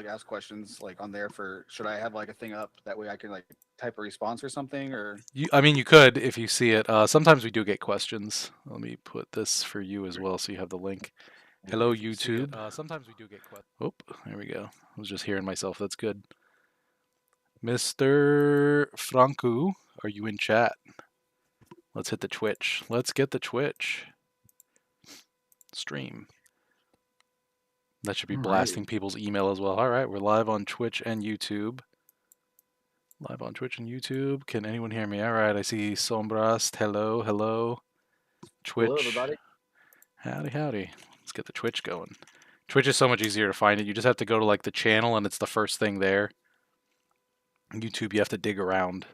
ask questions like on there for? Should I have like a thing up that way I can like type a response or something or? I mean, you could if you see it. Sometimes we do get questions. Let me put this for you as well, so you have the link. Hello, If you see it, YouTube. Sometimes we do get questions. Oh, there we go. I was just hearing myself. That's good. Mr. Franco, are you in chat? Let's hit the Twitch. Let's get the Twitch stream. That should be alrighty. blasting people's email as well. All right, we're live on Twitch and YouTube. Live on Twitch and YouTube. Can anyone hear me? All right, I see Sombrast. Hello, hello. Hello, Twitch. everybody. Howdy, howdy. Let's get the Twitch going. Twitch is so much easier to find it. You just have to go to like the channel and it's the first thing there. YouTube, you have to dig around.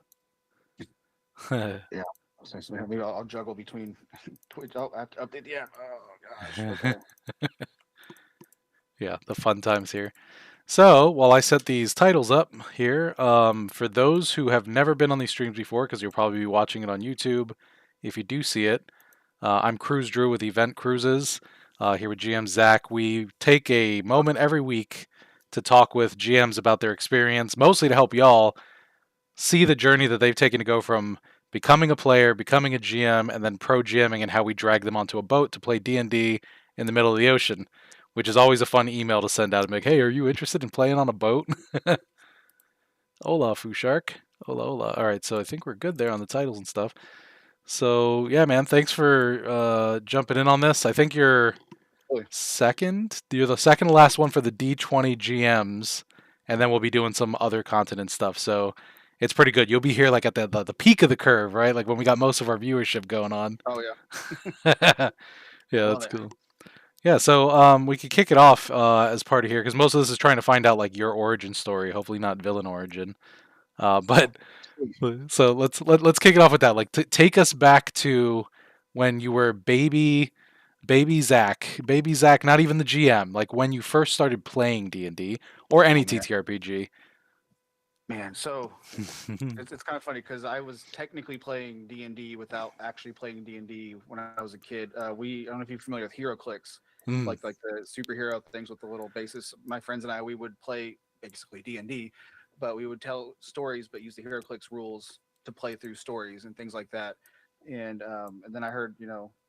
Yeah. So maybe I'll juggle between Twitch. Oh, I have to update the app. Oh gosh. Okay. Yeah, the fun times here. So, while I set these titles up here, for those who have never been on these streams before, because you'll probably be watching it on YouTube, if you do see it, I'm Cruise Drew with Event.Cruises, here with GM Zach. We take a moment every week to talk with GMs about their experience, mostly to help y'all see the journey that they've taken to go from becoming a player, becoming a GM, and then pro GMing, and how we drag them onto a boat to play D&D in the middle of the ocean, which is always a fun email to send out and be like, hey, are you interested in playing on a boat? Hola, Fushark. Hola, hola. All right, so I think we're good there on the titles and stuff. So, yeah, man, thanks for jumping in on this. I think you're Really? you're the second to last one for the D20 GMs, and then we'll be doing some other continent stuff. So it's pretty good. You'll be here like at the peak of the curve, right? Like when we got most of our viewership going on. Oh yeah. Yeah, Love that's it. cool. Yeah, so we could kick it off as part of here because most of this is trying to find out like your origin story. Hopefully not villain origin. Oh, But sweet. so let's kick it off with that. Like take us back to when you were baby Zach, not even the GM. Like when you first started playing D&D or Oh any man. TTRPG. Man. So it's kind of funny because I was technically playing D&D without actually playing D&D when I was a kid. I don't know if you're familiar with Hero Clicks, Mm. like the superhero things with the little bases. My friends and I we would play basically D&D, but we would tell stories but use the Hero Clicks rules to play through stories and things like that. And then I heard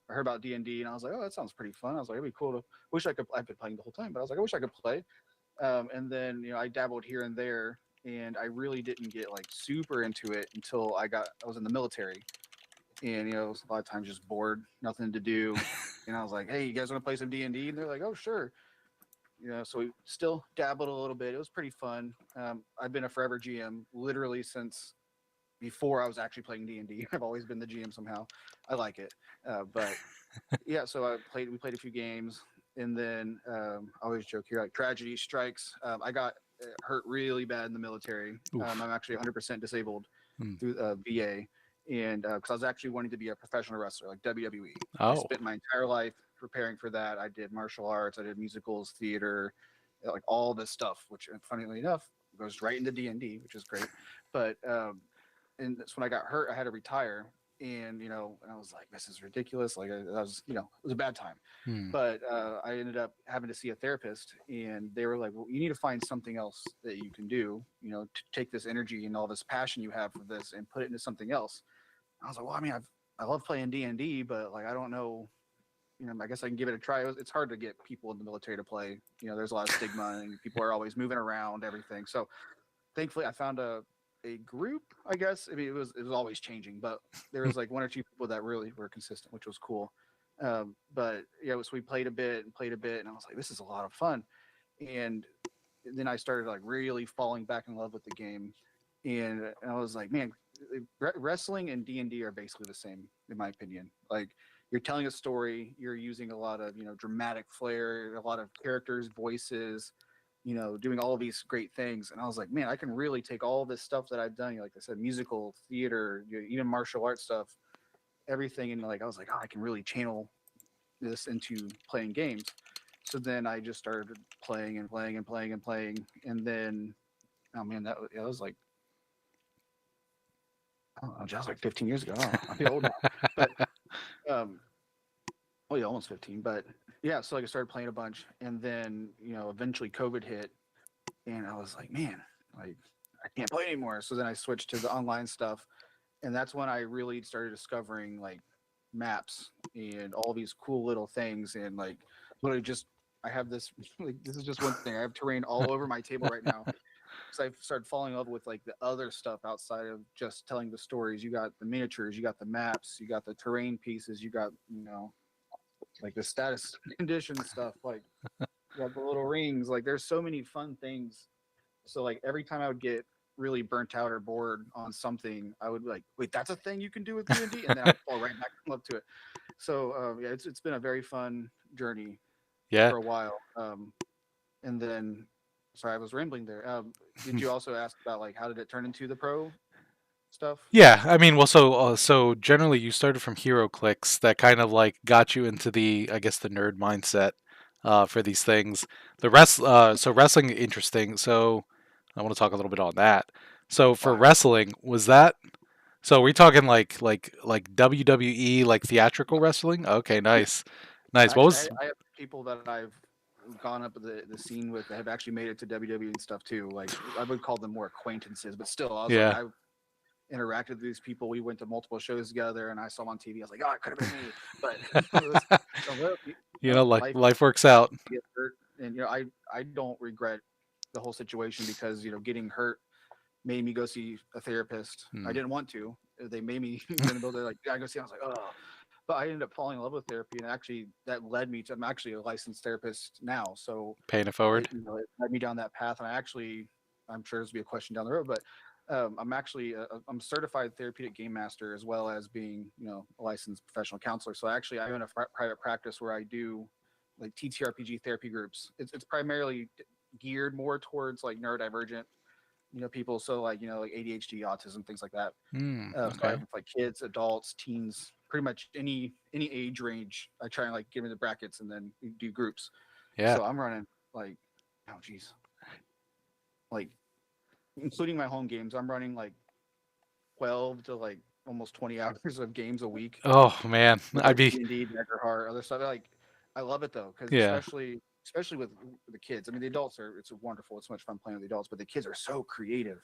about D&D and I was like, oh, that sounds pretty fun. I was like, it'd be cool to wish I could. I've been playing the whole time, but I was like, I wish I could play. And then I dabbled here and there, and I really didn't get like super into it until I was in the military, and a lot of times just bored, nothing to do, and I was like, hey, you guys want to play some D&D? And they're like, oh sure. So we still dabbled a little bit. It was pretty fun. I've been a forever GM literally since before I was actually playing D&D. I've always been the GM somehow. I like it, but yeah, so we played a few games, and then I always joke here like tragedy strikes. I got hurt really bad in the military. Oof. I'm actually 100% disabled Mm. through VA, and because I was actually wanting to be a professional wrestler like WWE. I Oh. spent my entire life preparing for that. I did martial arts, I did musicals, theater, like all this stuff. Which, funnily enough, goes right into D&D, which is great. But and that's when I got hurt. I had to retire, and I was like, this is ridiculous. Like, it was a bad time. Mm. But I ended up having to see a therapist, and they were like, well, you need to find something else that you can do, to take this energy and all this passion you have for this and put it into something else. I was like, well, I mean, I love playing D&D, but like, I don't know. I guess I can give it a try. It's hard to get people in the military to play. There's a lot of stigma, and people are always moving around, everything. So thankfully I found a group, I guess. I mean, it was always changing, but there was like one or two people that really were consistent, which was cool. But yeah, so we played a bit, and I was like, this is a lot of fun. And then I started like really falling back in love with the game, and I was like, man, wrestling and D&D are basically the same in my opinion. Like, you're telling a story, you're using a lot of dramatic flair, a lot of characters, voices, doing all of these great things. And I was like, man, I can really take all this stuff that I've done, like I said, musical, theater, even martial arts stuff, everything. And like, I was like, oh, I can really channel this into playing games. So then I just started playing and playing and playing and playing. And then, oh man, that was like, I don't know, that was like 15 years ago. I feel old now. But, um, oh yeah, almost 15. But yeah, so like I started playing a bunch. And then, eventually COVID hit, and I was like, man, like I can't play anymore. So then I switched to the online stuff, and that's when I really started discovering like maps and all these cool little things, and like literally just I have this like this is just one thing. I have terrain all over my table right now. So I've started falling in love with like the other stuff outside of just telling the stories. You got the miniatures, you got the maps, you got the terrain pieces, you got like the status condition stuff, like you got the little rings. Like there's so many fun things. So like every time I would get really burnt out or bored on something, I would be like, wait, that's a thing you can do with D&D, and then I would fall right back in love to it. So yeah, it's been a very fun journey Yeah. for a while. And then, sorry, I was rambling there. Did you also ask about like how did it turn into the pro stuff? Yeah, I mean, well, so generally you started from hero clicks that kind of like got you into the, I guess, the nerd mindset for these things. So wrestling interesting. So I want to talk a little bit on that. So for Fire. wrestling, was that? So we're talking like WWE, like theatrical wrestling. Okay, Yeah. nice, nice. What Actually, was? I have people that I've gone up the scene with that have actually made it to WWE and stuff too. Like I would call them more acquaintances, but still, I was like, Yeah, I interacted with these people. We went to multiple shows together, and I saw them on TV. I was like, oh, it could have been me, but it was, like life life works out. get hurt, and I don't regret the whole situation because getting hurt made me go see a therapist. I Hmm. didn't want to. They made me in the middle. They're like, "I go see." I was like, "Oh," but I ended up falling in love with therapy, and actually that led me to. I'm actually a licensed therapist now, so Paying it forward. it led me down that path. And I'm sure this will be a question down the road, but I'm actually I'm a certified therapeutic game master as well as being a licensed professional counselor. So actually, I own a private practice where I do like TTRPG therapy groups. It's primarily geared more towards like neurodivergent people. So like like ADHD, autism, things like that. Hmm. So I Okay. have like kids, adults, teens, pretty much any age range. I try and like give them the brackets and then we do groups. Yeah. So I'm running like, oh geez, like including my home games, I'm running like 12 to like almost 20 hours of games a week Oh man, with I'd like be. D&D, Dagger Heart, other stuff. Like I love it though, because Yeah. especially with the kids. I mean, the adults are it's wonderful. It's so much fun playing with the adults, but the kids are so creative.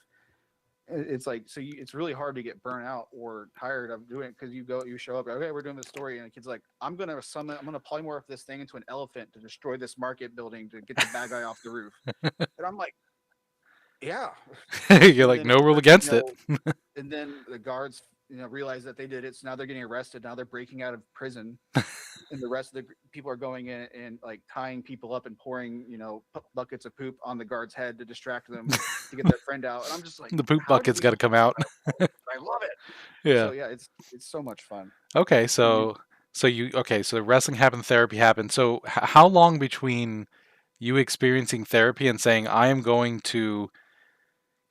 It's like it's really hard to get burnt out or tired of doing it because you show up, okay, we're doing this story, and the kid's like, I'm gonna polymorph this thing into an elephant to destroy this market building to get the bad guy off the roof, and I'm like, yeah, You're and like then no rule against it. and then the guards realize that they did it, so now they're getting arrested. Now they're breaking out of prison, and the rest of the people are going in and like tying people up and pouring buckets of poop on the guard's head to distract them to get their friend out. And I'm just like, The poop how did bucket's we got to get come this out. incredible? I love it. Yeah. So yeah, it's so much fun. Okay. And then So the wrestling happened, therapy happened. So how long between you experiencing therapy and saying I am going to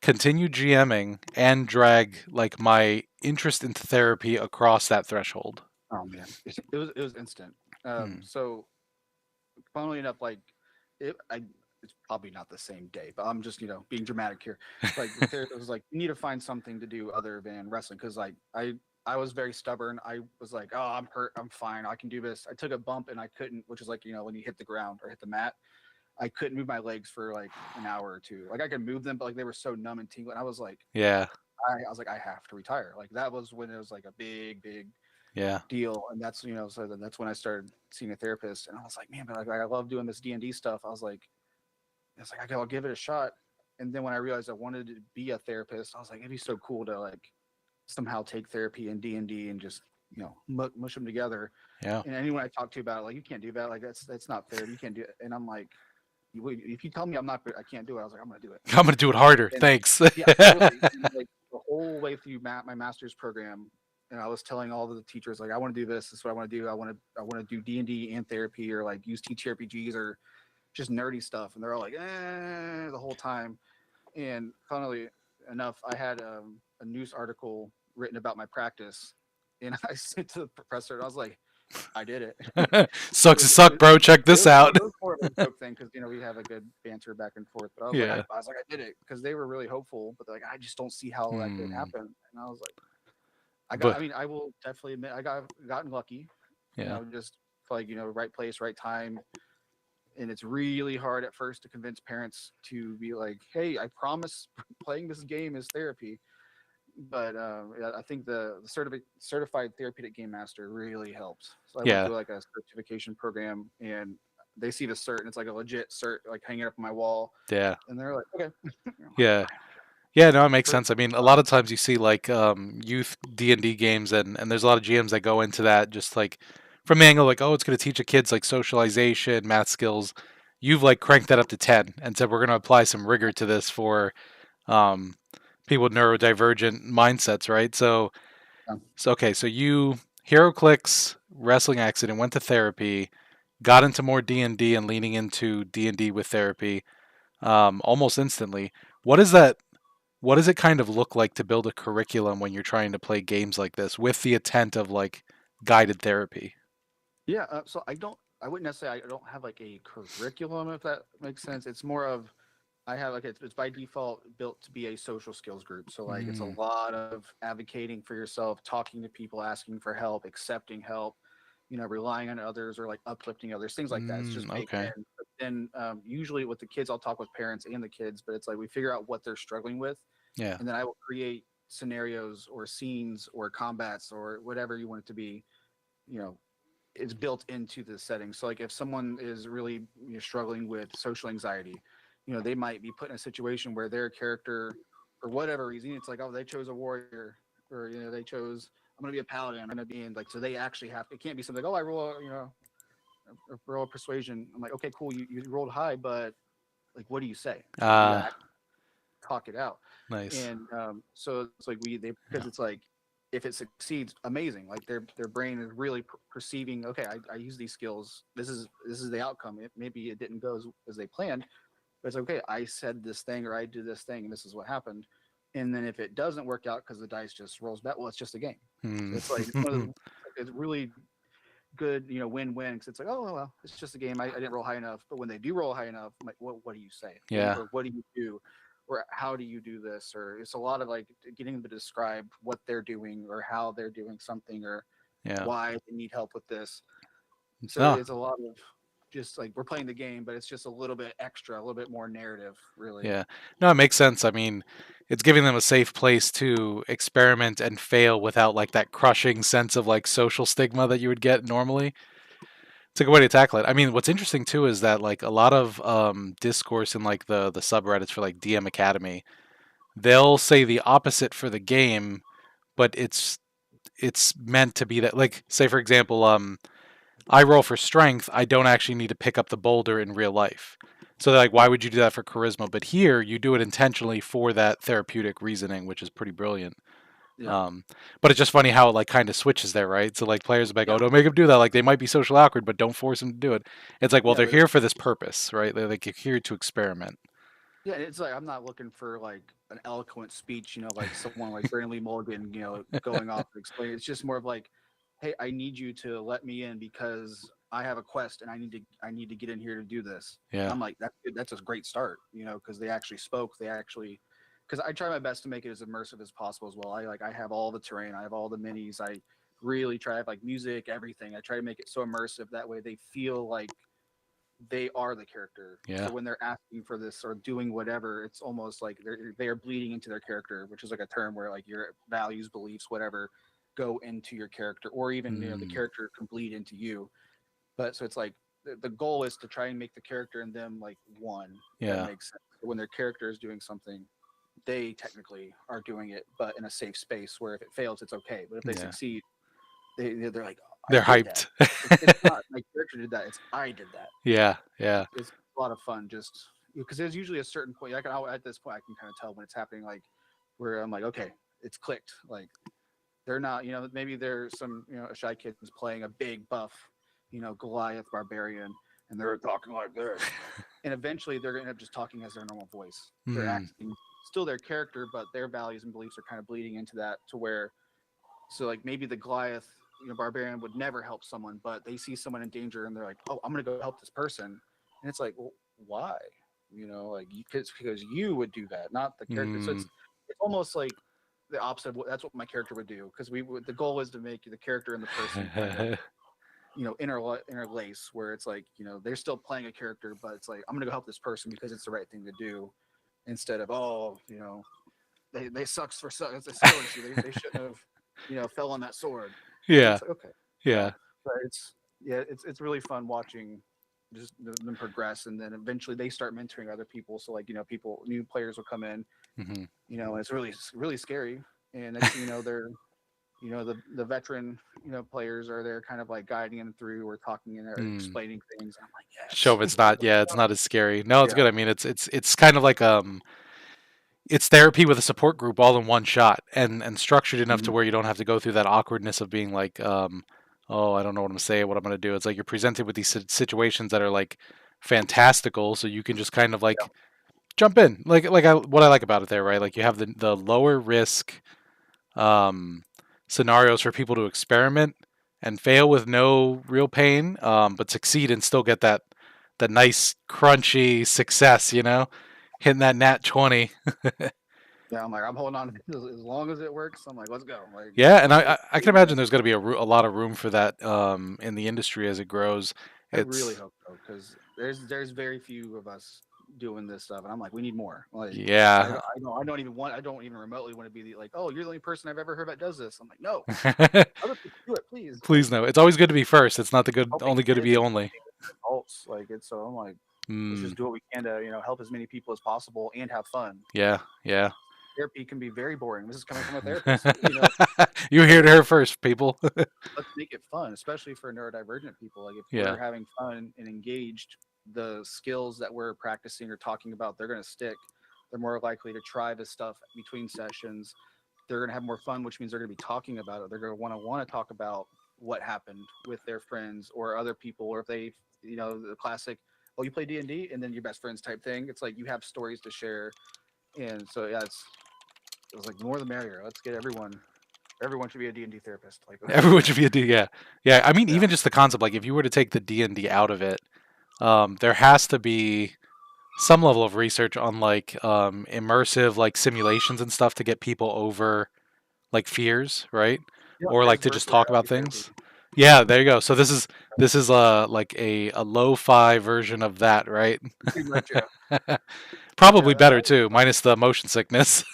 continue GMing and drag like my interest into therapy across that threshold? oh man, it was instant. Hmm. So funnily enough, like it's probably not the same day, but I'm just being dramatic here. Like the therapist was like, you need to find something to do other than wrestling because like I was very stubborn. I was like, oh, I'm hurt, I'm fine, I can do this. I took a bump and I couldn't, which is like when you hit the ground or hit the mat, I couldn't move my legs for like an hour or two. Like I could move them, but like they were so numb and tingling. I was like, Yeah. I was like, I have to retire. Like that was when it was like a big Yeah. deal, and that's so then that's when I started seeing a therapist, and I was like, man, but like I love doing this D&D stuff. I was like, okay, I'll give it a shot. And then when I realized I wanted to be a therapist, I was like, it'd be so cool to like somehow take therapy and D&D and just mush them together. Yeah. And anyone I talk to about it, like, you can't do that. Like that's not fair. You can't do it. And I'm like, if you tell me I can't do it, I was like, I'm gonna do it. I'm gonna do it harder. And Thanks. yeah, literally, like the whole way through my master's program, and I was telling all of the teachers like, I want to do this. This is what I want to do. I want to do D&D and therapy, or like use TTRPGs, or just nerdy stuff. And they're all like, the whole time. And funnily enough, I had a news article written about my practice, and I sent to the professor, and I was like, I did it. Sucks to suck, bro. Check It this was, out. it was more of a joke thing because we have a good banter back and forth. But I was like, Yeah. I did it because they were really hopeful, but like I just don't see how that could Hmm. happen. And I was like, But I mean, I will definitely admit I gotten lucky. yeah. Just like right place, right time. and it's really hard at first to convince parents to be like, "Hey, I promise playing this game is therapy." But yeah, I think the certified therapeutic game master really helps. So I went Yeah. through like a certification program, and they see the cert, and it's like a legit cert, like hanging up on my wall, Yeah. and they're like, "Okay." I'm like, Yeah. "Fine." Yeah, no, it makes For sense. I mean, a lot of times you see like youth D&D games, and there's a lot of GMs that go into that just like from the angle like, oh, it's going to teach the kids like socialization, math skills. You've like cranked that up to 10 and said we're going to apply some rigor to this for um, people with neurodivergent mindsets, right? So okay, so you HeroClix wrestling accident went to therapy, got into more D&D and leaning into D&D with therapy almost instantly. What is that? What does it kind of look like to build a curriculum when you're trying to play games like this with the intent of like guided therapy? Yeah, so I wouldn't necessarily, I don't have like a curriculum, if that makes sense. It's more of, I have like, it's by default built to be a social skills group. So like, it's a Mm, lot of advocating for yourself, talking to people, asking for help, accepting help, relying on others or like uplifting others, things like that. It's just baked okay. in. But then usually with the kids, I'll talk with parents and the kids, but it's like we figure out what they're struggling with, Yeah. and then I will create scenarios or scenes or combats or whatever you want it to be, you know, it's built into the setting. So like if someone is really struggling with social anxiety, they might be put in a situation where their character, for whatever reason, it's like, oh, they chose a warrior, or they chose, I'm gonna be a paladin, I'm gonna be in, like, so they actually have, it can't be something like, oh, I roll a roll a persuasion. I'm like, okay, cool, you rolled high, but like, what do you say? You gotta Ah, talk it out. nice. And so it's like they, Yeah. because it's like, if it succeeds, amazing. Like their brain is really perceiving. Okay, I use these skills. This is the outcome. Maybe it didn't go as they planned, but it's okay. I said this thing or I did this thing, and this is what happened. And then if it doesn't work out because the dice just rolls back, well, it's just a game. Hmm. So it's like it's one of the, it's really good, win-win, because it's like, oh well, it's just a game. I didn't roll high enough, but when they do roll high enough, I'm like, what do you say? Yeah. Or what do you do? Or how do you do this? Or it's a lot of like getting them to describe what they're doing or how they're doing something or Yeah. why they need help with this. So No. it's a lot of just like we're playing the game, but it's just a little bit extra, a little bit more narrative, really. Yeah. No, it makes sense. I mean, it's giving them a safe place to experiment and fail without like that crushing sense of like social stigma that you would get normally. It's a good way to tackle it. I mean, what's interesting too is that like a lot of discourse in like the subreddits for like DM Academy, they'll say the opposite for the game, but it's meant to be that like say for example, I roll for strength, I don't actually need to pick up the boulder in real life. So they're like, why would you do that for charisma? But here you do it intentionally for that therapeutic reasoning, which is pretty brilliant. Yeah. Um, but it's just funny how it like kind of switches there, right? So like players are like, Yeah. oh, don't make them do that. Like they might be socially awkward, but don't force them to do it. It's like, well, Yeah. they're here for this purpose, right? They're like here to experiment. Yeah, it's like I'm not looking for like an eloquent speech, like someone like Brandon Lee Mulligan, going off and explaining. It's just more of like, hey, I need you to let me in because I have a quest and I need to get in here to do this. And Yeah. I'm like, that's good. That's a great start, because they actually spoke. They actually, because I try my best to make it as immersive as possible as well. I have all the terrain, I have all the minis. I really try to have like music, everything. I try to make it so immersive that way they feel like they are the character. Yeah. So when they're asking for this or doing whatever, it's almost like they are bleeding into their character, which is like a term where like your values, beliefs, whatever, go into your character, or even the Mm, character can bleed into you. But so it's like the goal is to try and make the character and them like one, if that yeah. makes sense. So when their character is doing something, they technically are doing it, but in a safe space where if it fails, it's okay. But if they Yeah. succeed, they're like, oh, I They're did that. hyped. It's not my character did that; it's I did that. Yeah. Yeah. It's a lot of fun, just because there's usually a certain point. I can at this point I can kind of tell when it's happening, like where I'm like, okay, it's clicked. Like they're not, maybe there's some, a shy kid who's playing a big buff, Goliath barbarian, and they're talking like this, and eventually they're gonna end up just talking as their normal voice. They're Mm, acting still their character, but their values and beliefs are kind of bleeding into that to where, so like maybe the Goliath, barbarian would never help someone, but they see someone in danger and they're like, oh, I'm gonna go help this person, and it's like, well, why? Like because you would do that, not the character. So mm, it's almost like the opposite of that's what my character would do, because the goal is to make the character and the person kind of interlace where it's like, they're still playing a character, but it's like, I'm gonna go help this person because it's the right thing to do, instead of, oh, they sucks for it's a skill issue. They shouldn't have, fell on that sword. And Yeah, it's like, okay, yeah. but it's really fun watching just them progress, and then eventually they start mentoring other people. So like, people, new players will come in, Hmm. and it's really scary. And next thing you know, they're, the veteran, players are there kind of like guiding them through or talking and Mm. explaining things. I'm like, Show yes. 'em it's not, yeah, it's not as scary. No, it's Yeah. good. I mean, it's kind of like it's therapy with a support group all in one shot, and structured enough to Mhm. where you don't have to go through that awkwardness of being like, oh, I don't know what I'm gonna say, what I'm gonna do. It's like you're presented with these situations that are like fantastical, so you can just kind of Yeah. like jump in. What I like about it there, right? Like you have the lower risk um, scenarios for people to experiment and fail with no real pain, but succeed and still get that nice crunchy success. Hitting that nat 20. Yeah. I'm like, I'm holding on as long as it works. I'm like, let's go. Like, Yeah, and even if I can imagine there's going to be a lot of room for that in the industry as it grows. I really It's hope so, because there's very few of us doing this stuff, and I'm like, we need more. Like, yeah. I don't even remotely want to be like, oh, you're the only person I've ever heard that does this. I'm like, no, other people do it, please. Like, Please no. It's always good to be first. It's not the good helping only good to kids be and only. adults, like it's so. I'm like, let's Mm, just do what we can to help as many people as possible and have fun. yeah, yeah. Therapy can be very boring. This is coming from a therapist. You But heard her first, people. let's make it fun, especially for neurodivergent people. Like if we're Yeah. having fun and engaged, the skills that we're practicing or talking about, they're going to stick. They're more likely to try this stuff between sessions. They're going to have more fun, which means they're going to be talking about it. They're going to want to talk about what happened with their friends or other people, or if they, the classic, oh, you play D&D and then your best friends type thing. It's like you have stories to share, and so yeah, it was like more the merrier. Let's get everyone. Everyone should be a D&D therapist. Like, Everyone should be a D. Yeah, yeah. I mean, yeah, even just the concept, like if you were to take the D&D out of it, there has to be some level of research on like immersive like simulations and stuff to get people over like fears, right? yeah. Or like There's to just virtual talk about reality therapy. things. Yeah, there you go. So this is like a lo-fi version of that, right? Pretty much, yeah. Probably Yeah, and better too, minus the motion sickness.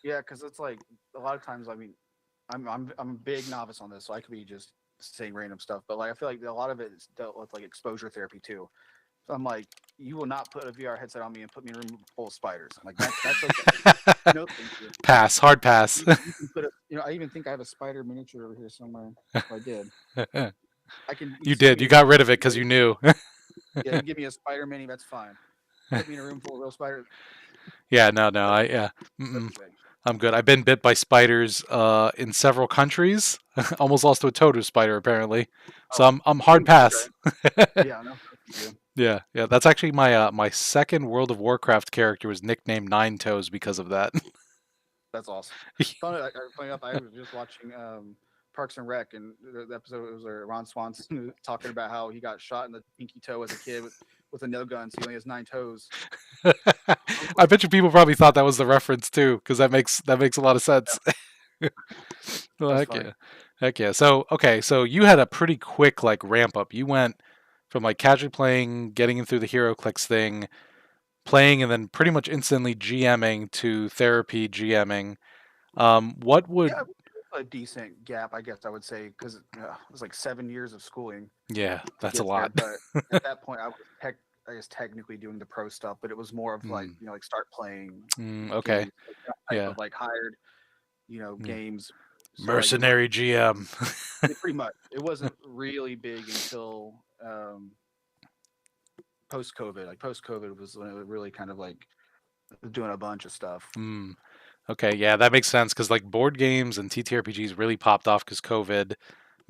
yeah, because it's like a lot of times. I mean, I'm a big novice on this, so I could be just saying random stuff. But like, I feel like a lot of it is dealt with like exposure therapy too. So I'm like, you will not put a VR headset on me and put me in a room full of spiders. I'm like, that's okay. No, thank you. Pass, hard pass. You can put I even think I have a spider miniature over here somewhere. If I did, I can. You You send did. me You a got mini. rid of it because you knew. Yeah, you give me a spider mini, that's fine. Put me in a room full of real spiders. Yeah, no, That's yeah, that's mm-mm, okay. I'm good. I've been bit by spiders in several countries. Almost lost to a toad spider apparently. So Oh, I'm hard okay. pass. Yeah, no, thank you. Yeah, yeah. That's actually my second World of Warcraft character was nicknamed Nine Toes because of that. That's awesome. Funny enough, I was just watching Parks and Rec, and the episode was Ron Swanson talking about how he got shot in the pinky toe as a kid with a no gun, so he only has 9 toes. I was I like, bet you people probably thought that was the reference too, because that makes a lot of yeah, sense. Well, that's heck funny. yeah, heck yeah. So okay, so you had a pretty quick like ramp up. You went from like casually playing, getting in through the hero clicks thing, playing, and then pretty much instantly GMing to therapy GMing. What Yeah, would? it was a decent gap, I guess I would say, because it was like 7 years of schooling Yeah, to that's a get there. lot. But at that point, I guess technically doing the pro stuff, but it was more of like, Mm, like start playing okay, games, like that type yeah. of like hired, Mm. games. So like it was Mercenary GM. pretty much. It wasn't really big until post COVID. Like post COVID was when it was really kind of like doing a bunch of stuff. Mm. Okay, yeah, that makes sense because like board games and TTRPGs really popped off because COVID,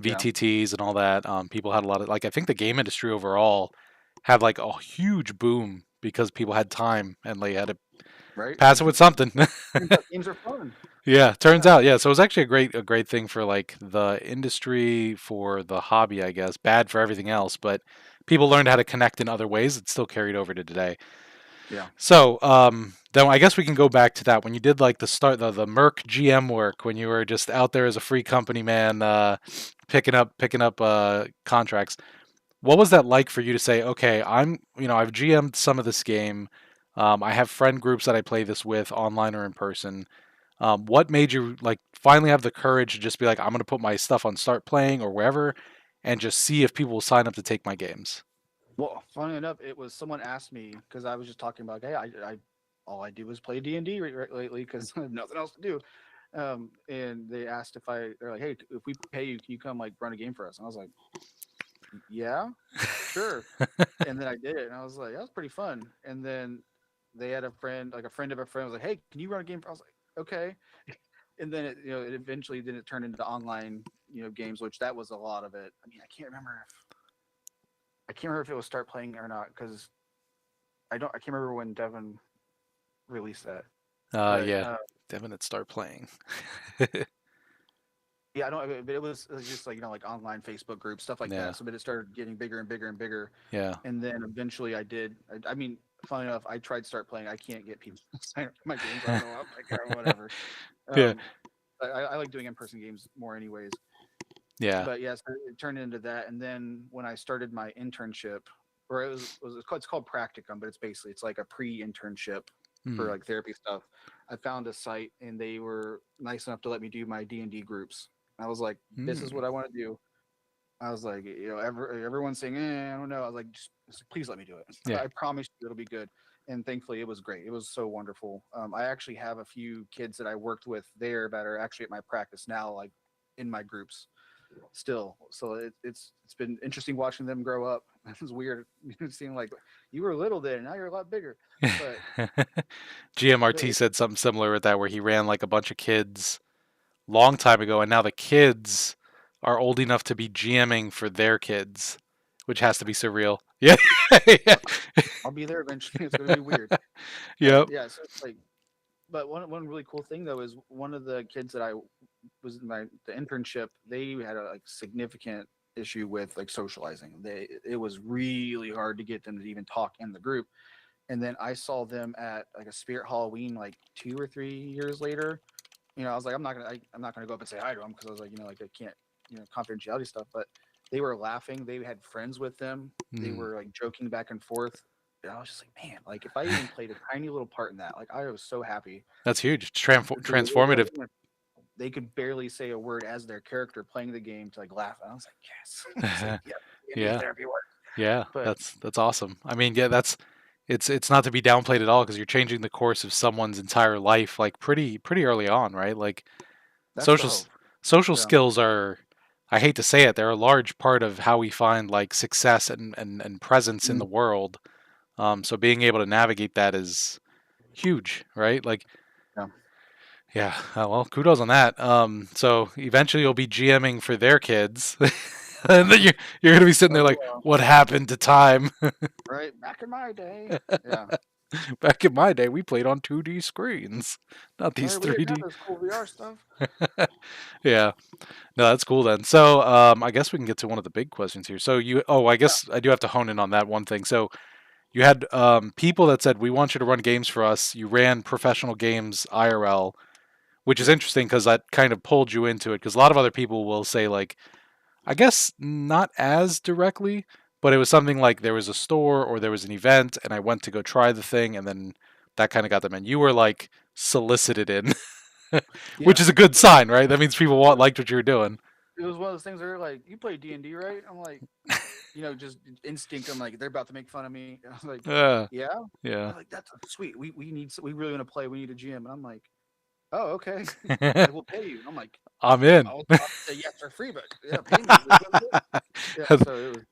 Yeah. VTTs, and all that. People had a lot of like I think the game industry overall had like a huge boom because people had time and they had to Right. pass it with something. Turns out games are fun. Yeah, turns Yeah. out, yeah. So it was actually a great thing for like the industry, for the hobby, I guess. Bad for everything else, but people learned how to connect in other ways. It's still carried over to today. Yeah. So, then I guess we can go back to that when you did like the Merc GM work when you were just out there as a free company man, picking up contracts. What was that like for you to say, okay, I've GM'd some of this game. I have friend groups that I play this with online or in person. What made you like finally have the courage to just be like, I'm going to put my stuff on Start Playing or wherever, and just see if people will sign up to take my games? Well, funny enough, it was someone asked me because I was just talking about, hey, I all I do is play D&D lately because I have nothing else to do. And they asked if they're like, hey, if we pay you, can you come like run a game for us? And I was like, yeah, sure. And then I did it, and I was like, that was pretty fun. And then they had a friend, like a friend of a friend, was like, hey, can you run a game? I was like, okay. And then it eventually then it turned into online, games, which that was a lot of it. I mean, I can't remember if it was Start Playing or not because I can't remember when Devin released that. But Yeah, Devin at Start Playing. yeah, I don't. But it was just like like online Facebook groups, stuff like Yeah, that. So, but it started getting bigger and bigger and bigger, yeah, and then eventually I did. I mean, funny enough, I tried Start Playing. I can't get people to sign up for my games. I don't know. I'm like, yeah, whatever. yeah, Um, I like doing in-person games more, anyways. yeah. But yes, it turned into that. And then when I started my internship, or it's called practicum, but it's like a pre-internship for Mm, like therapy stuff. I found a site and they were nice enough to let me do my D&D groups. I was like, this is mm, what I want to do. I was like, everyone's saying, I don't know. I was like, just please let me do it. yeah. I promise you it'll be good. And thankfully, it was great. It was so wonderful. I actually have a few kids that I worked with there that are actually at my practice now, like in my groups still. So it's been interesting watching them grow up. It's weird seeing like you were little then, now you're a lot bigger. But GMRT it, said something similar with that, where he ran like a bunch of kids long time ago, and now the kids are old enough to be GMing for their kids, which has to be surreal. Yeah, yeah, I'll be there eventually. It's gonna be weird. yep. Yeah, so it's like, but one really cool thing though is one of the kids that I was in the internship. They had a like significant issue with like socializing. It was really hard to get them to even talk in the group. And then I saw them at like a Spirit Halloween like 2 or 3 years later. I was like, I'm not gonna go up and say hi to them because I was like, like I can't, confidentiality stuff. But they were laughing. They had friends with them. They Mm. were like joking back and forth. And I was just like, man, like if I even played a tiny little part in that, like I was so happy That's huge. It's because transformative. they could barely say a word as their character playing the game to like laugh. And I was like, yes. I was like, yeah, D&D Yeah, therapy works. yeah. But That's awesome. I mean, yeah, it's not to be downplayed at all because you're changing the course of someone's entire life like pretty early on, right? Like that's the social hope. social Yeah. skills are, I hate to say it, they're a large part of how we find like success and presence in Mm, the world. So being able to navigate that is huge, right? Like, yeah. yeah, well, kudos on that. So eventually you'll be GMing for their kids, and then you're gonna be sitting there Oh, like, what happened to time? right. Back in my day. Yeah. Back in my day, we played on 2D screens, not these Right. We didn't have 3D. this cool VR stuff. Yeah, no, that's cool then. So, I guess we can get to one of the big questions here. So I Yeah. guess I do have to hone in on that one thing. So you had people that said we want you to run games for us. You ran professional games IRL, which is Yep. interesting because that kind of pulled you into it. Because a lot of other people will say like, I guess not as directly, but it was something like there was a store or there was an event, and I went to go try the thing, and then that kind of got them in. You were like solicited in, Yeah. which is a good sign, right? That means people It liked what you were doing. was one of those things where they're like, "You play D&D, right?" I'm like, just instinct. I'm like, they're about to make fun of me. I was like, Uh, "Yeah." yeah. They're like, "That's sweet. We really want to play. We need a gym." And I'm like, "Oh, okay." They're like, "We'll pay you." And I'm like, I'm in. I'll say yes for free, but yeah, pay me. Let's do it. Yeah. So it was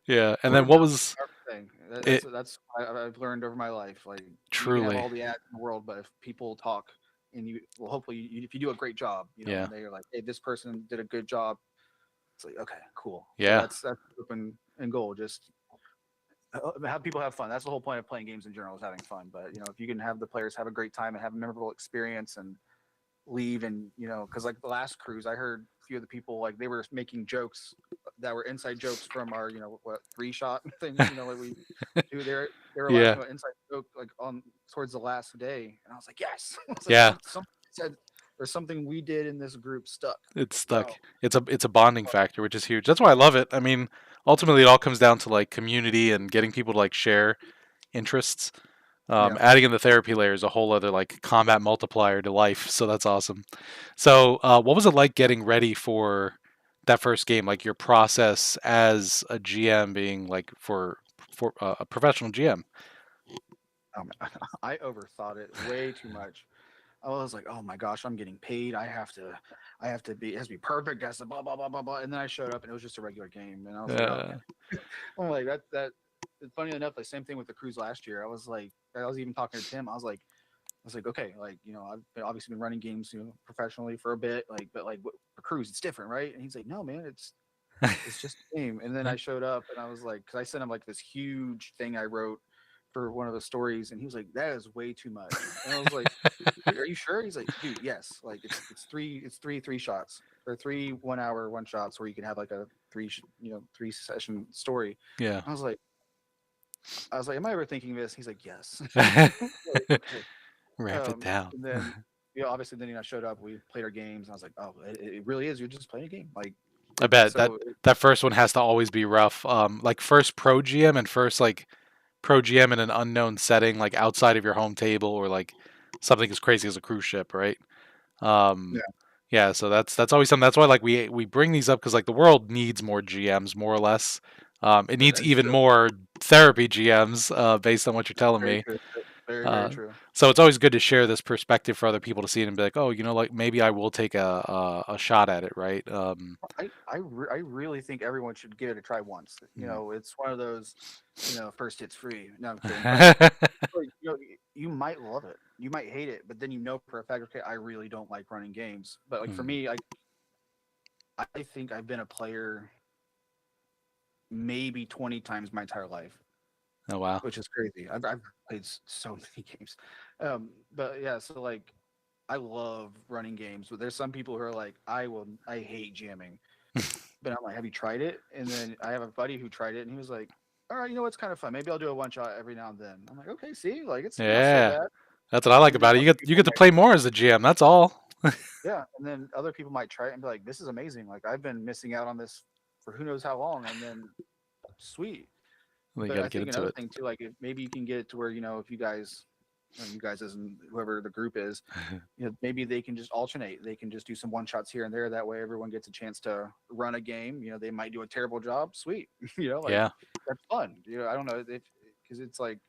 Yeah, and word then of what mouth is was a powerful thing. it? I've learned over my life. Like you can have Truly, all the ads in the world, but if people talk and hopefully if you do a great job, yeah, and they're like, hey, this person did a good job. It's like, okay, cool. So yeah, that's open and goal. Just have people have fun. That's the whole point of playing games in general is having fun. But if you can have the players have a great time and have a memorable experience and leave and because like the last cruise, I heard a few of the people like they were making jokes that were inside jokes from our, what, 3-shot thing, like we do. They were Yeah. laughing about inside joke like on towards the last day, and I was like, yes. I was like, Yeah. something said or something we did in this group stuck. It's Like, stuck. yo, It's a bonding factor, which is huge. That's why I love it. I mean, ultimately, it all comes down to like community and getting people to like share interests. yeah. Adding in the therapy layer is a whole other like combat multiplier to life. So that's awesome. So, what was it like getting ready for that first game? Like your process as a GM, being like for a professional GM. I overthought it way too much. I was like, oh my gosh, I'm getting paid. I have to be, it has to be perfect. It has to blah, blah, blah, blah, blah. And then I showed up and it was just a regular game. And I was like, oh Uh, man. I'm like, funny enough, like same thing with the cruise last year. I was like, I was even talking to Tim. I was like, okay, like, I've obviously been running games, professionally for a bit, like, but like a cruise, it's different, right? And he's like, no, man, it's just a game. And then I showed up and I was like, because I sent him like this huge thing I wrote for one of the stories, and he was like, that is way too much. And I was like, are you sure? He's like, dude, yes. Like it's three shots or 3 1 hour one shots where you can have like a 3 session story. yeah. I was like, am I overthinking this? He's like, yes. Like, okay. Ramp it down. And then obviously then I showed up, we played our games, and I was like, oh, it really is. You're just playing a game. Like I it's bet that so that first one has to always be rough. Like first pro GM and first like pro GM in an unknown setting, like outside of your home table or like something as crazy as a cruise ship, right? Um, yeah, yeah, so that's always something. That's why like we bring these up because like the world needs more GMs, more or less. It needs that's even true. more therapy GMs, based on what you're telling Very me. true. Very, very Uh, true. so it's always good to share this perspective for other people to see it and be like, oh, like maybe I will take a shot at it, right? I really think everyone should give it a try once. Mm. It's one of those, first hits free. No, I'm kidding. But like, you might love it, you might hate it, but then for a fact, okay, I really don't like running games. But like for Mm. me, I think I've been a player maybe 20 times my entire life, Oh wow. which is crazy. I've played so many games. But yeah, so like I love running games, but there's some people who are like, I hate jamming. But I'm like, have you tried it? And then I have a buddy who tried it, and he was like, all right, it's kind of fun. Maybe I'll do a one shot every now and then. I'm like, okay, see, like it's not so Yeah, bad. that's what I like And then about it. other You people get to might, play more as a GM. That's all. yeah, and then other people might try it and be like, this is amazing. Like I've been missing out on this for who knows how long, and then sweet. Well, you But got to I get think into another it. thing too, like if maybe you can get it to where if you guys as in whoever the group is, maybe they can just alternate. They can just do some one shots here and there. That way, everyone gets a chance to run a game. They might do a terrible job. Sweet, like Yeah. that's fun. I don't know if because it's like,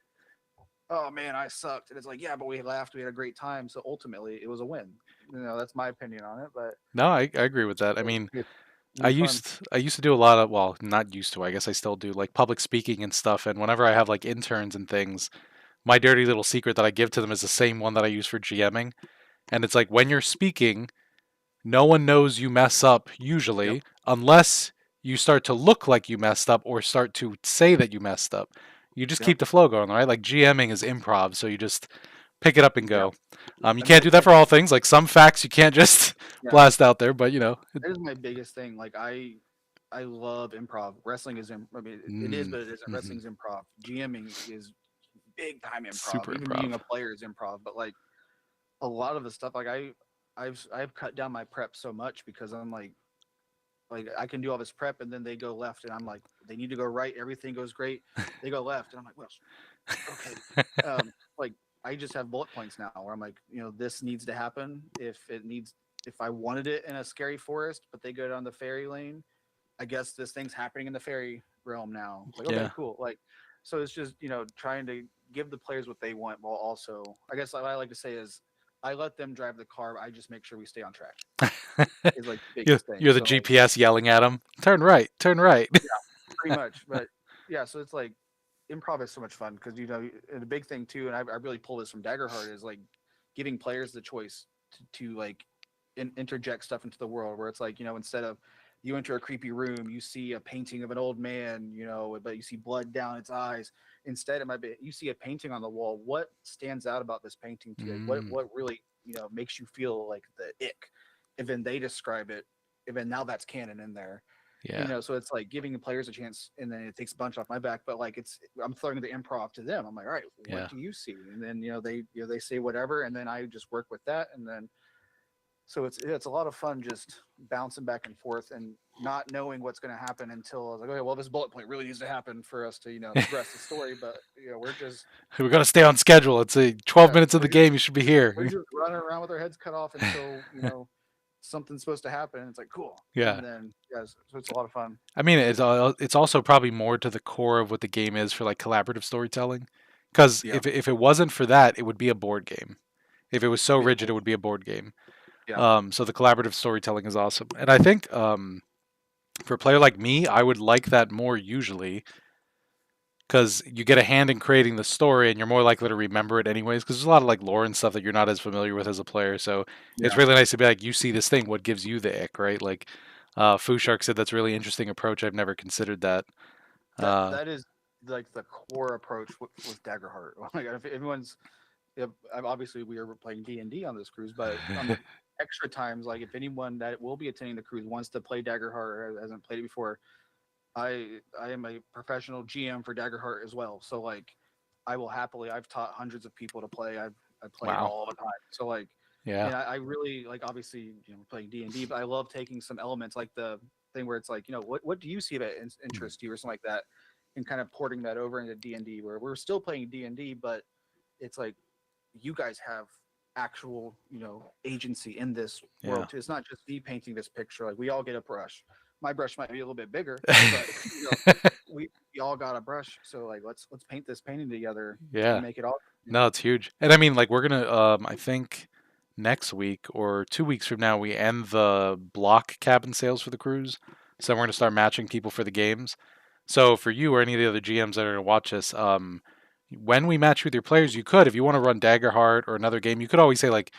oh man, I sucked, and it's like, yeah, but we laughed, we had a great time. So ultimately, it was a win. That's my opinion on it. But No, I agree with that. I it, mean, it, it'd I be fun. used I used to do a lot of, well, not used to. I guess I still do like public speaking and stuff. And whenever I have like interns and things, my dirty little secret that I give to them is the same one that I use for GMing. And it's like when you're speaking, no one knows you mess up Yep. usually unless you start to look like you messed up or start to say that you messed up. You just Yep. keep the flow going, right? Like GMing is improv, so you just pick it up and Yep. go. You And can't do that I for all think things. Like some facts you can't just yeah, blast out there, but that is my biggest thing. Like I love improv. Wrestling is, I mean, it is, mm, but it isn't. mhm. Wrestling's improv. GMing is big time improv. Super Even improv. being a player is improv. But like a lot of the stuff, like I've cut down my prep so much because I'm like I can do all this prep and then they go left and I'm like they need to go right. Everything goes great. They go left and I'm like, well, okay. Like I just have bullet points now where I'm like, this needs to happen if I wanted it in a scary forest, but they go down the fairy lane. I guess this thing's happening in the fairy realm now. It's like, okay, Yeah. cool. Like, so it's just, trying to give the players what they want while also, I guess what I like to say is I let them drive the car. I just make sure we stay on track is like the you're, biggest thing. you're the So like, GPS yelling at them. Turn right. Turn right. yeah, pretty much. But yeah, so it's like improv is so much fun because, and the big thing too, and I really pull this from Daggerheart is like giving players the choice to like interject stuff into the world where it's like, instead of you enter a creepy room, you see a painting of an old man, but you see blood down its eyes. Instead, it might be you see a painting on the wall. What stands out about this painting to you? Like, what Mm, what really makes you feel like the ick? And then they describe it, and then now that's canon in there. Yeah. So it's like giving the players a chance, and then it takes a bunch off my back. But like I'm throwing the improv to them. I'm like, all right, what Yeah. do you see? And then they say whatever, and then I just work with that, and then so it's a lot of fun just bouncing back and forth and not knowing what's going to happen until I was like, okay, well, this bullet point really needs to happen for us to progress the story. But we're just We got to stay on schedule. It's 12 yeah, minutes of the game. You should be we're here. just running around with our heads cut off until something's supposed to happen. And it's like cool, Yeah. and then so it's a lot of fun. I mean, it's also probably more to the core of what the game is for like collaborative storytelling. Because Yeah, if it wasn't for that, it would be a board game. If it was so it'd be a rigid, board. it would be a board game. Yeah, So the collaborative storytelling is awesome, and I think for a player like me, I would like that more usually because you get a hand in creating the story, and you're more likely to remember it anyways. Because there's a lot of like lore and stuff that you're not as familiar with as a player, so it's yeah. really nice to be like, you see this thing, what gives you the ick, right? Like, Foo Shark said that's a really interesting approach. I've never considered that. That is like the core approach with Daggerheart. Like if everyone's obviously we are playing D&D on this cruise, but on the extra times, like if anyone that will be attending the cruise wants to play Daggerheart or hasn't played it before, I am a professional GM for Daggerheart as well. So like I will happily I've taught hundreds of people to play. I play it Wow. all the time. So like Yeah. and I really like obviously playing D&D, but I love taking some elements like the thing where it's like, what do you see that interests you or something like that, and kind of porting that over into D&D where we're still playing D&D, but it's like you guys have actual agency in this Yeah. world too. It's not just me painting this picture. Like we all get a brush. My brush might be a little bit bigger, but we all got a brush. So like let's paint this painting together Yeah. and make it all. No, it's huge. And I mean, like, we're gonna, I think next week or 2 weeks from now, we end the block cabin sales for the cruise. So we're gonna start matching people for the games. So for you or any of the other GMs that are gonna watch this, when we match with your players, you could, if you want to run Daggerheart or another game, you could always say like,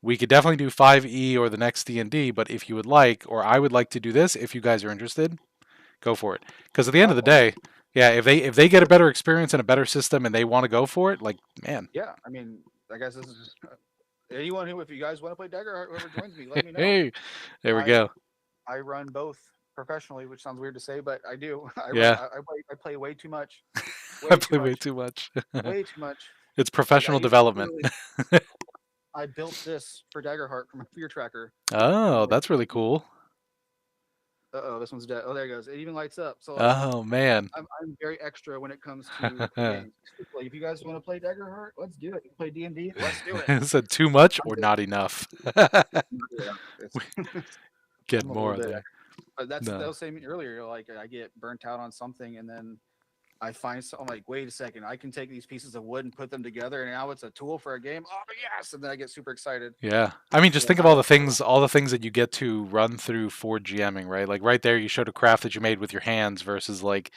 we could definitely do 5e or the next D&D, but if you would like, or I would like to do this, if you guys are interested, go for it. Because at the end of the day, yeah, if they get a better experience and a better system and they want to go for it, like, man, Yeah, I mean, I guess this is just, anyone who, if you guys want to play Dagger, whoever joins me, let me know. hey, there we I go. I run both professionally, which sounds weird to say, but I do. Yeah, I play way too much, I way too play way much, too much. way too much. It's Like I professional even development. literally I built this for Daggerheart from a fear tracker. Oh, Like, that's really cool. this one's dead. Oh, there it goes. It even lights up. So like, Oh man. I'm very extra when it comes to games. Like, if you guys want to play Daggerheart, let's do it. You play D&D, let's do it. Is it too much I'm or just, not enough? yeah, it's, Get I'm a little more bit there. extra. But that No. was saying earlier. Like I get burnt out on something, and then I find I'm like, wait a second, I can take these pieces of wood and put them together, and now it's a tool for a game. Oh yes! And then I get super excited. Yeah. I mean, just So think of all the things that you get to run through for GMing, right? Like right there, you showed a craft that you made with your hands versus like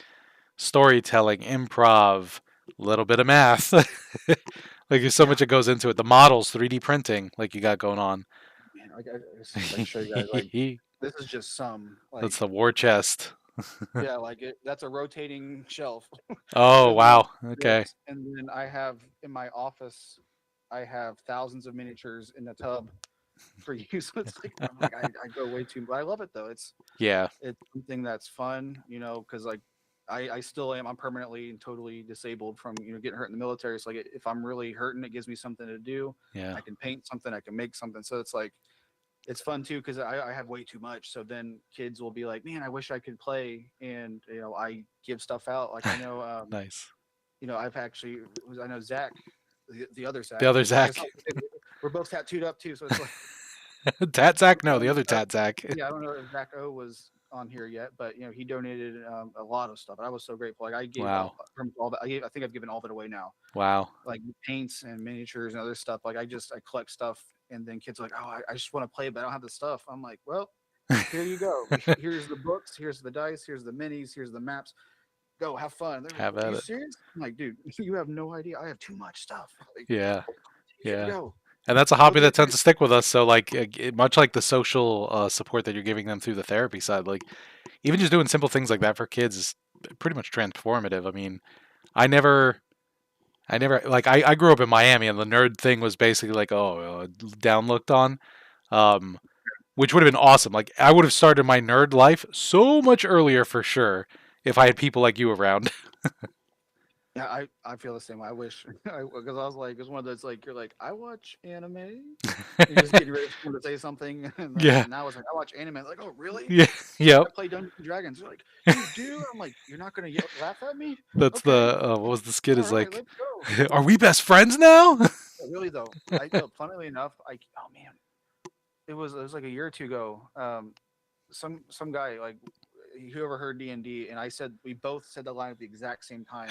storytelling, improv, a little bit of math. Like there's so yeah, much that goes into it. The models, 3D printing, like you got going on. man, I just wish I could show you guys. Like this is just some That's like the war chest. yeah, like that's a rotating shelf. Oh And then wow. Okay. I have in my office, I have thousands of miniatures in a tub for use. It's like I'm like I go way too, but I love it though. Yeah. It's something that's fun, because like I still am. I'm permanently and totally disabled from getting hurt in the military. So like if I'm really hurting, it gives me something to do. Yeah. I can paint something. I can make something. So it's like it's fun too because I have way too much. So then kids will be like, "Man, I wish I could play," and I give stuff out. Like I know, Nice. I've actually I know Zach, the other The Zach. other I guess Zach. we're both tattooed up too. So it's like Tat Zach? No, the other Tat Zach. yeah, I don't know if Zach O was on here yet, but he donated a lot of stuff. And I was so grateful. Like I gave Wow. from all that. I think I've given all of it away now. Wow. Like paints and miniatures and other stuff. Like I collect stuff, and then kids are like, oh, I just want to play, but I don't have the stuff. I'm like, well, here you go. Here's the books. Here's the dice. Here's the minis. Here's the maps. Go have fun. They're like, Have are at you it. serious? I'm like, dude, you have no idea. I have too much stuff. Like, Yeah. here you Yeah. go. And that's a Go hobby get that it. tends to stick with us. So, like, much like the social support that you're giving them through the therapy side, like, even just doing simple things like that for kids is pretty much transformative. I mean, I never, like, I grew up in Miami, and the nerd thing was basically like, oh, down looked on. Um, which would have been awesome. Like I would have started my nerd life so much earlier for sure if I had people like you around. Yeah, I feel the same. I wish because I was like, it's one of those like you're like I watch anime. You're just getting ready for someone to say something, and then Yeah, and now it's like I watch anime. It's like, oh really? yeah, yep. I play Dungeons and Dragons. They're like, you do? I'm like, you're not gonna laugh at me? That's Okay, the what was the skit all is right, like? let's go. Are we best friends now? Really though, I know. Funnily enough, oh man, it was like a year or two ago. Some guy like whoever heard D&D, and I said we both said the line at the exact same time.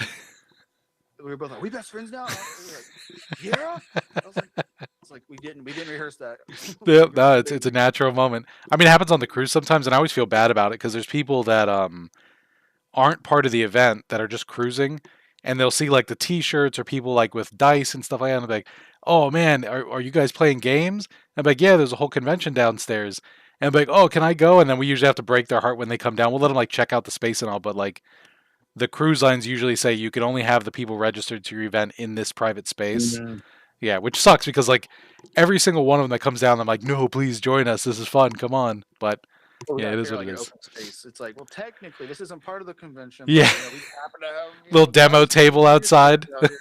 We were both like, "We best friends now." We were like, "Yeah." I was like, we didn't rehearse that. Yeah, You're no, too it's a busy. natural moment. I mean, it happens on the cruise sometimes, and I always feel bad about it because there's people that aren't part of the event that are just cruising, and they'll see like the T-shirts or people like with dice and stuff like that, and they're like, "Oh man, are you guys playing games?" And I'm like, "Yeah, there's a whole convention downstairs." And I'm like, "Oh, can I go?" And then we usually have to break their heart when they come down. We'll let them like check out the space and all, but like the cruise lines usually say you can only have the people registered to your event in this private space. Mm. Yeah, which sucks because like every single one of them that comes down, I'm like, no, please join us. This is fun. Come on. But But we yeah, gotta it is figure out what like it an is. open space. It's like, well, technically, this isn't part of the convention, Yeah, but we happen to have little demo dice and table miniatures outside. out here.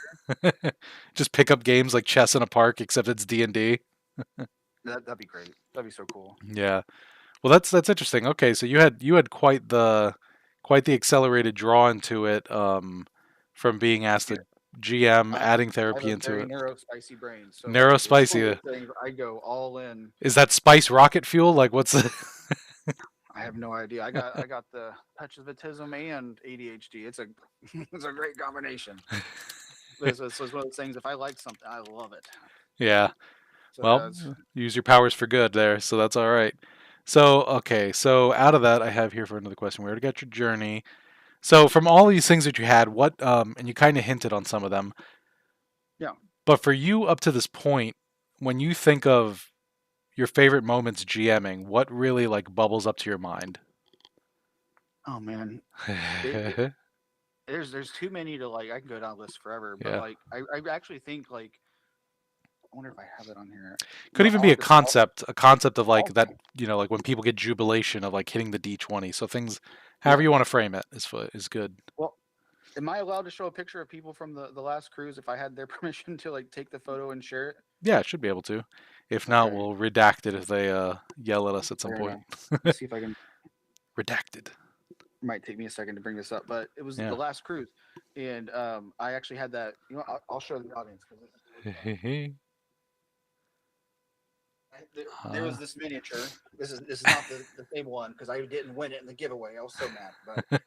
Just pick up games like chess in a park, except it's D&D. That'd be great. That'd be so cool. Yeah. Well, that's interesting. Okay, so you had quite the accelerated draw into it, from being asked Yeah, to GM, I, adding I have therapy a into very it. narrow, spicy brain, so Narrow it's one of spicy. those things I go all in. Is that spice rocket fuel? Like what's the I have no idea. I got the touch of autism and ADHD. It's a it's a great combination. It's one of those things. If I like something, I love it. Yeah. So Well, that's use your powers for good there, so that's all right. So, okay, so out of that, I have here for another question. We already got your journey. So, from all these things that you had, what, and you kind of hinted on some of them, yeah. but for you up to this point, when you think of your favorite moments GMing, what really like bubbles up to your mind? Oh man, it, there's too many to like. I can go down the list forever, but Yeah. like I actually think like I wonder if I have it on here. Could The even be a concept of like that, okay. like when people get jubilation of like hitting the D20. So things, however Yeah. you want to frame it, is good. Well, am I allowed to show a picture of people from the last cruise if I had their permission to like take the photo and share it? Yeah, it should be able to. If not, Okay, we'll redact it if they yell at us at some fair point. enough. Let me see if I can. Redacted. It might take me a second to bring this up, but it was the Yeah. last cruise, and I actually had that. I'll show the audience because this is really fun. There uh, was this miniature. This is not the same one because I didn't win it in the giveaway. I was so mad. But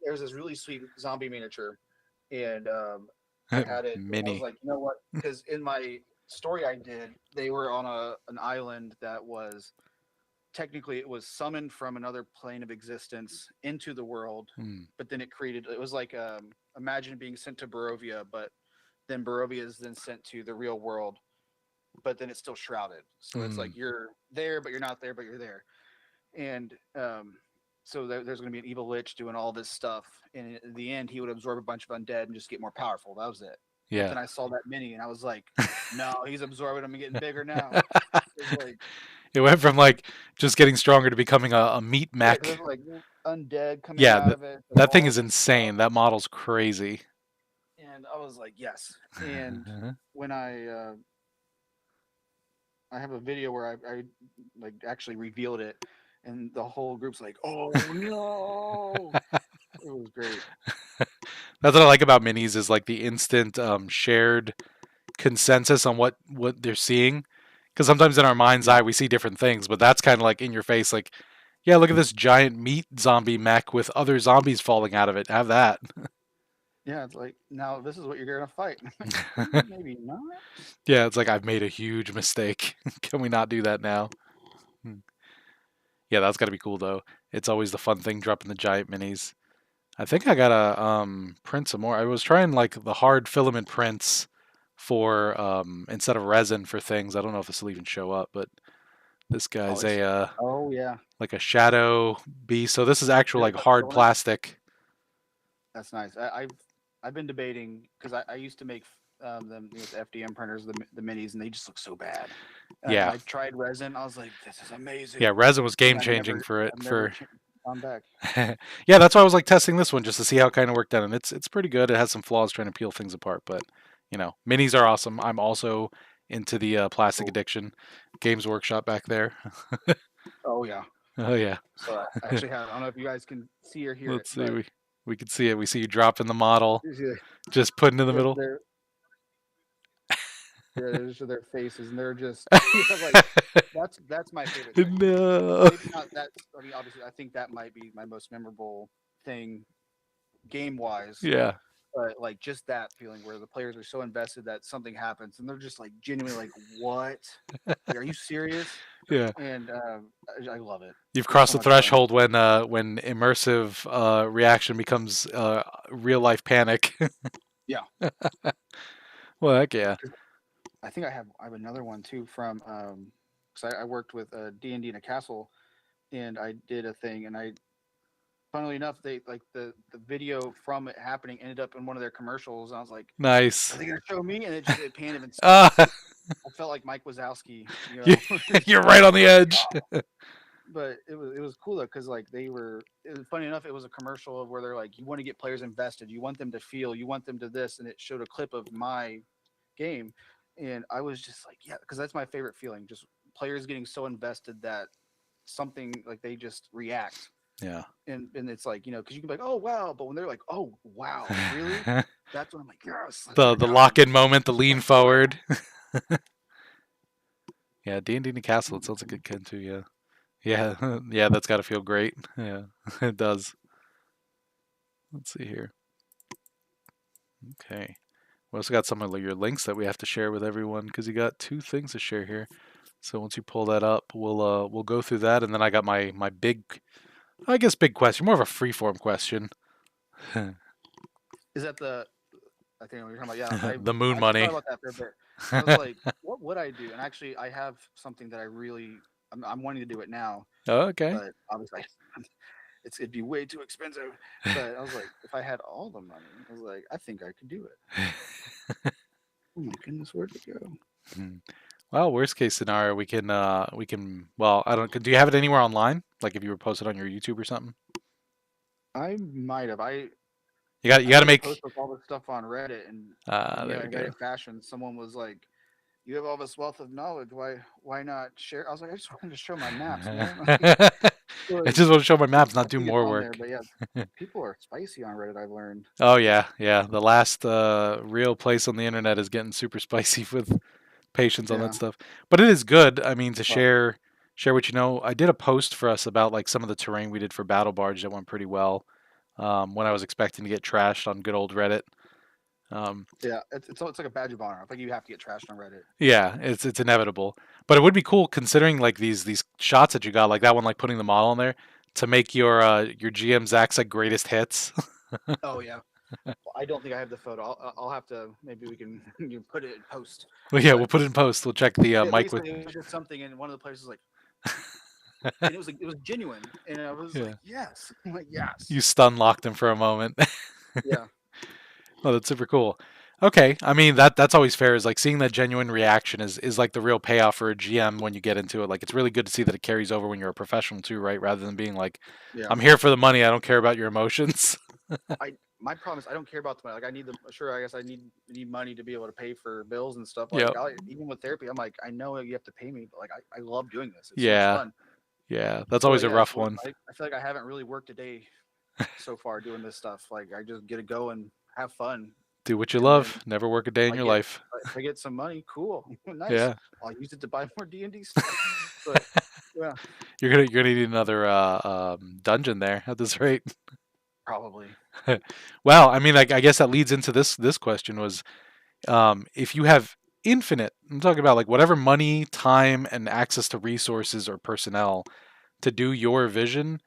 there's this really sweet zombie miniature, and I had it. And I was Mini. like, you know what? Because in my story I did, they were on an island that was technically it was summoned from another plane of existence into the world, Hmm. but then it was like imagine being sent to Barovia, but then Barovia is then sent to the real world, but then it's still shrouded. So it's Hmm. like you're there, but you're not there, but you're there. And so there's going to be an evil lich doing all this stuff. And in the end, he would absorb a bunch of undead and just get more powerful. That was it. But Yeah. then I saw that mini and I was like, no, he's absorbing them and getting bigger now. It's like, It went from like just getting stronger to becoming a meat yeah, because mech. there's like undead coming Yeah, out of it, the that thing is walls and stuff. insane. That model's crazy. And I was like, yes. And when I have a video where I like actually revealed it, and the whole group's like, "Oh no!" It was great. That's what I like about minis is like the instant shared consensus on what they're seeing. Because sometimes in our mind's Yeah, eye we see different things, but that's kind of like in your face. Like, yeah, look at this giant meat zombie mech with other zombies falling out of it. Have that. yeah. It's like now this is what you're gonna fight. I'm like, maybe not. Yeah, it's like I've made a huge mistake. Can we not do that now? Hmm. Yeah, that's got to be cool though. It's always the fun thing dropping the giant minis. I think I gotta print some more. I was trying like the hard filament prints for instead of resin for things. I don't know if this will even show up, but this Oh, guy's it's a oh yeah. like a shadow beast. So this is actual You're like the hard filament. plastic. That's nice. I've been debating because I used to make them with FDM printers, the minis, and they just look so bad. And Yeah. I tried resin. I was like, this is Yeah, amazing. resin was And game changing for it I've never for gone back. yeah, that's why I was like testing this one just to see how it kind of worked out, and it's pretty good. It has some flaws trying to peel things apart, but minis are awesome. I'm also into the plastic Oh, addiction. Games Workshop back there. oh yeah. Oh yeah. So I actually have. I don't know if you guys can see or hear it, Let's see. but We can see it. We see you dropping the model, yeah, just putting in the yep, middle. they're yeah, those are their faces, and they're just yeah, like that's my favorite thing. No. Maybe not that. I mean, obviously, I think that might be my most memorable thing game wise. Yeah. But like just that feeling where the players are so invested that something happens, and they're just like genuinely like, "What? Like, are you serious?" Yeah. And I love it. You've It's crossed so the much fun. threshold when immersive reaction becomes real life panic. Yeah. Well, heck yeah. I think I have another one too from because I worked with D&D in a castle, and I did a thing, and I funnily enough they like the video from it happening ended up in one of their commercials, and I was like, are Nice. they gonna show me? And it panned him, and Ah, I felt like Mike Wazowski, you- you're right on the edge. but it was cool though because like it was funny enough, it was a commercial of where they're like, you want to get players invested, you want them to feel, you want them to this, and it showed a clip of my game, and I was just like, yeah, because that's my favorite feeling, just players getting so invested that something like they just react, Yeah. and it's like, because you can be like, oh wow, but when they're like, oh wow, really, that's when I'm like, yes, like, The yes, lock in moment, the lean like wow. forward. Yeah, D&D in the castle. It sounds like a good kid too. Yeah. Yeah. Yeah. That's got to feel great. Yeah, it does. Let's see here. Okay. We also got some of your links that we have to share with everyone because you got two things to share here. So once you pull that up, we'll go through that, and then I got my big, I guess big question, more of a freeform question. Is that the I think what you're talking about? Yeah, I The moon actually thought money. about that for a bit. I was like, what would I do? And actually, I have something that I'm wanting to do it now, Okay. but obviously, it'd be way too expensive. But I was like, if I had all the money, I was like, I think I could do it. Oh my goodness, where'd it go? Well, worst case scenario, we can. Well, I don't. Do you have it anywhere online? Like if you were posted on your YouTube or something? I might have. You I got to made a make. post with all this stuff on Reddit, and There we in go. Reddit fashion, someone was like, "You have all this wealth of knowledge. Why not share?" I was like, "I just wanted to show my maps, man." I Like, just want to show my maps, I not do think it's more on there, work. but yeah, people are spicy on Reddit. I've learned. Oh yeah, yeah. The last real place on the internet is getting super spicy with patience on that Yeah. stuff. But it is good. I mean, to Well, share what you know. I did a post for us about like some of the terrain we did for Battle Barge that went pretty well. When I was expecting to get trashed on good old Reddit. Um, yeah, it's like a badge of honor. I think you have to get trashed on Reddit. yeah, it's inevitable. But it would be cool considering like these shots that you got, like that one, like putting the model in there to make your GM Zach's like greatest hits. Oh yeah. Well, I don't think I have the photo. I'll have to, maybe we can you put it in post. Well, yeah, we'll But put it in post. We'll check the at mic least with. it was just something, and one of the players was like, and it was genuine, and I was Yeah, like, yes, I'm like yes, you stun locked him for a moment. yeah, Oh, that's super cool. Okay, I mean that's always fair. Is like seeing that genuine reaction is like the real payoff for a GM when you get into it. Like it's really good to see that it carries over when you're a professional too, right? Rather than being like, yeah. I'm here for the money. I don't care about your emotions. My problem is I don't care about the money. Like I need the sure. I guess I need money to be able to pay for bills and stuff. Like Yep. even with therapy, I'm like, I know you have to pay me, but like I love doing this. It's so much Yeah. fun. Yeah. That's So always a yeah, rough so one. I feel like I haven't really worked a day so far doing this stuff. Like I just get to go and have fun, Do what you and then love. Never work a day in I your get life. if I get some money, cool, nice. Yeah. I'll use it to buy more D&D stuff. But yeah, You're gonna need another dungeon there at this rate. probably. Well, I mean, like, I guess that leads into this question was if you have infinite, I'm talking about like whatever money, time, and access to resources or personnel to do your vision,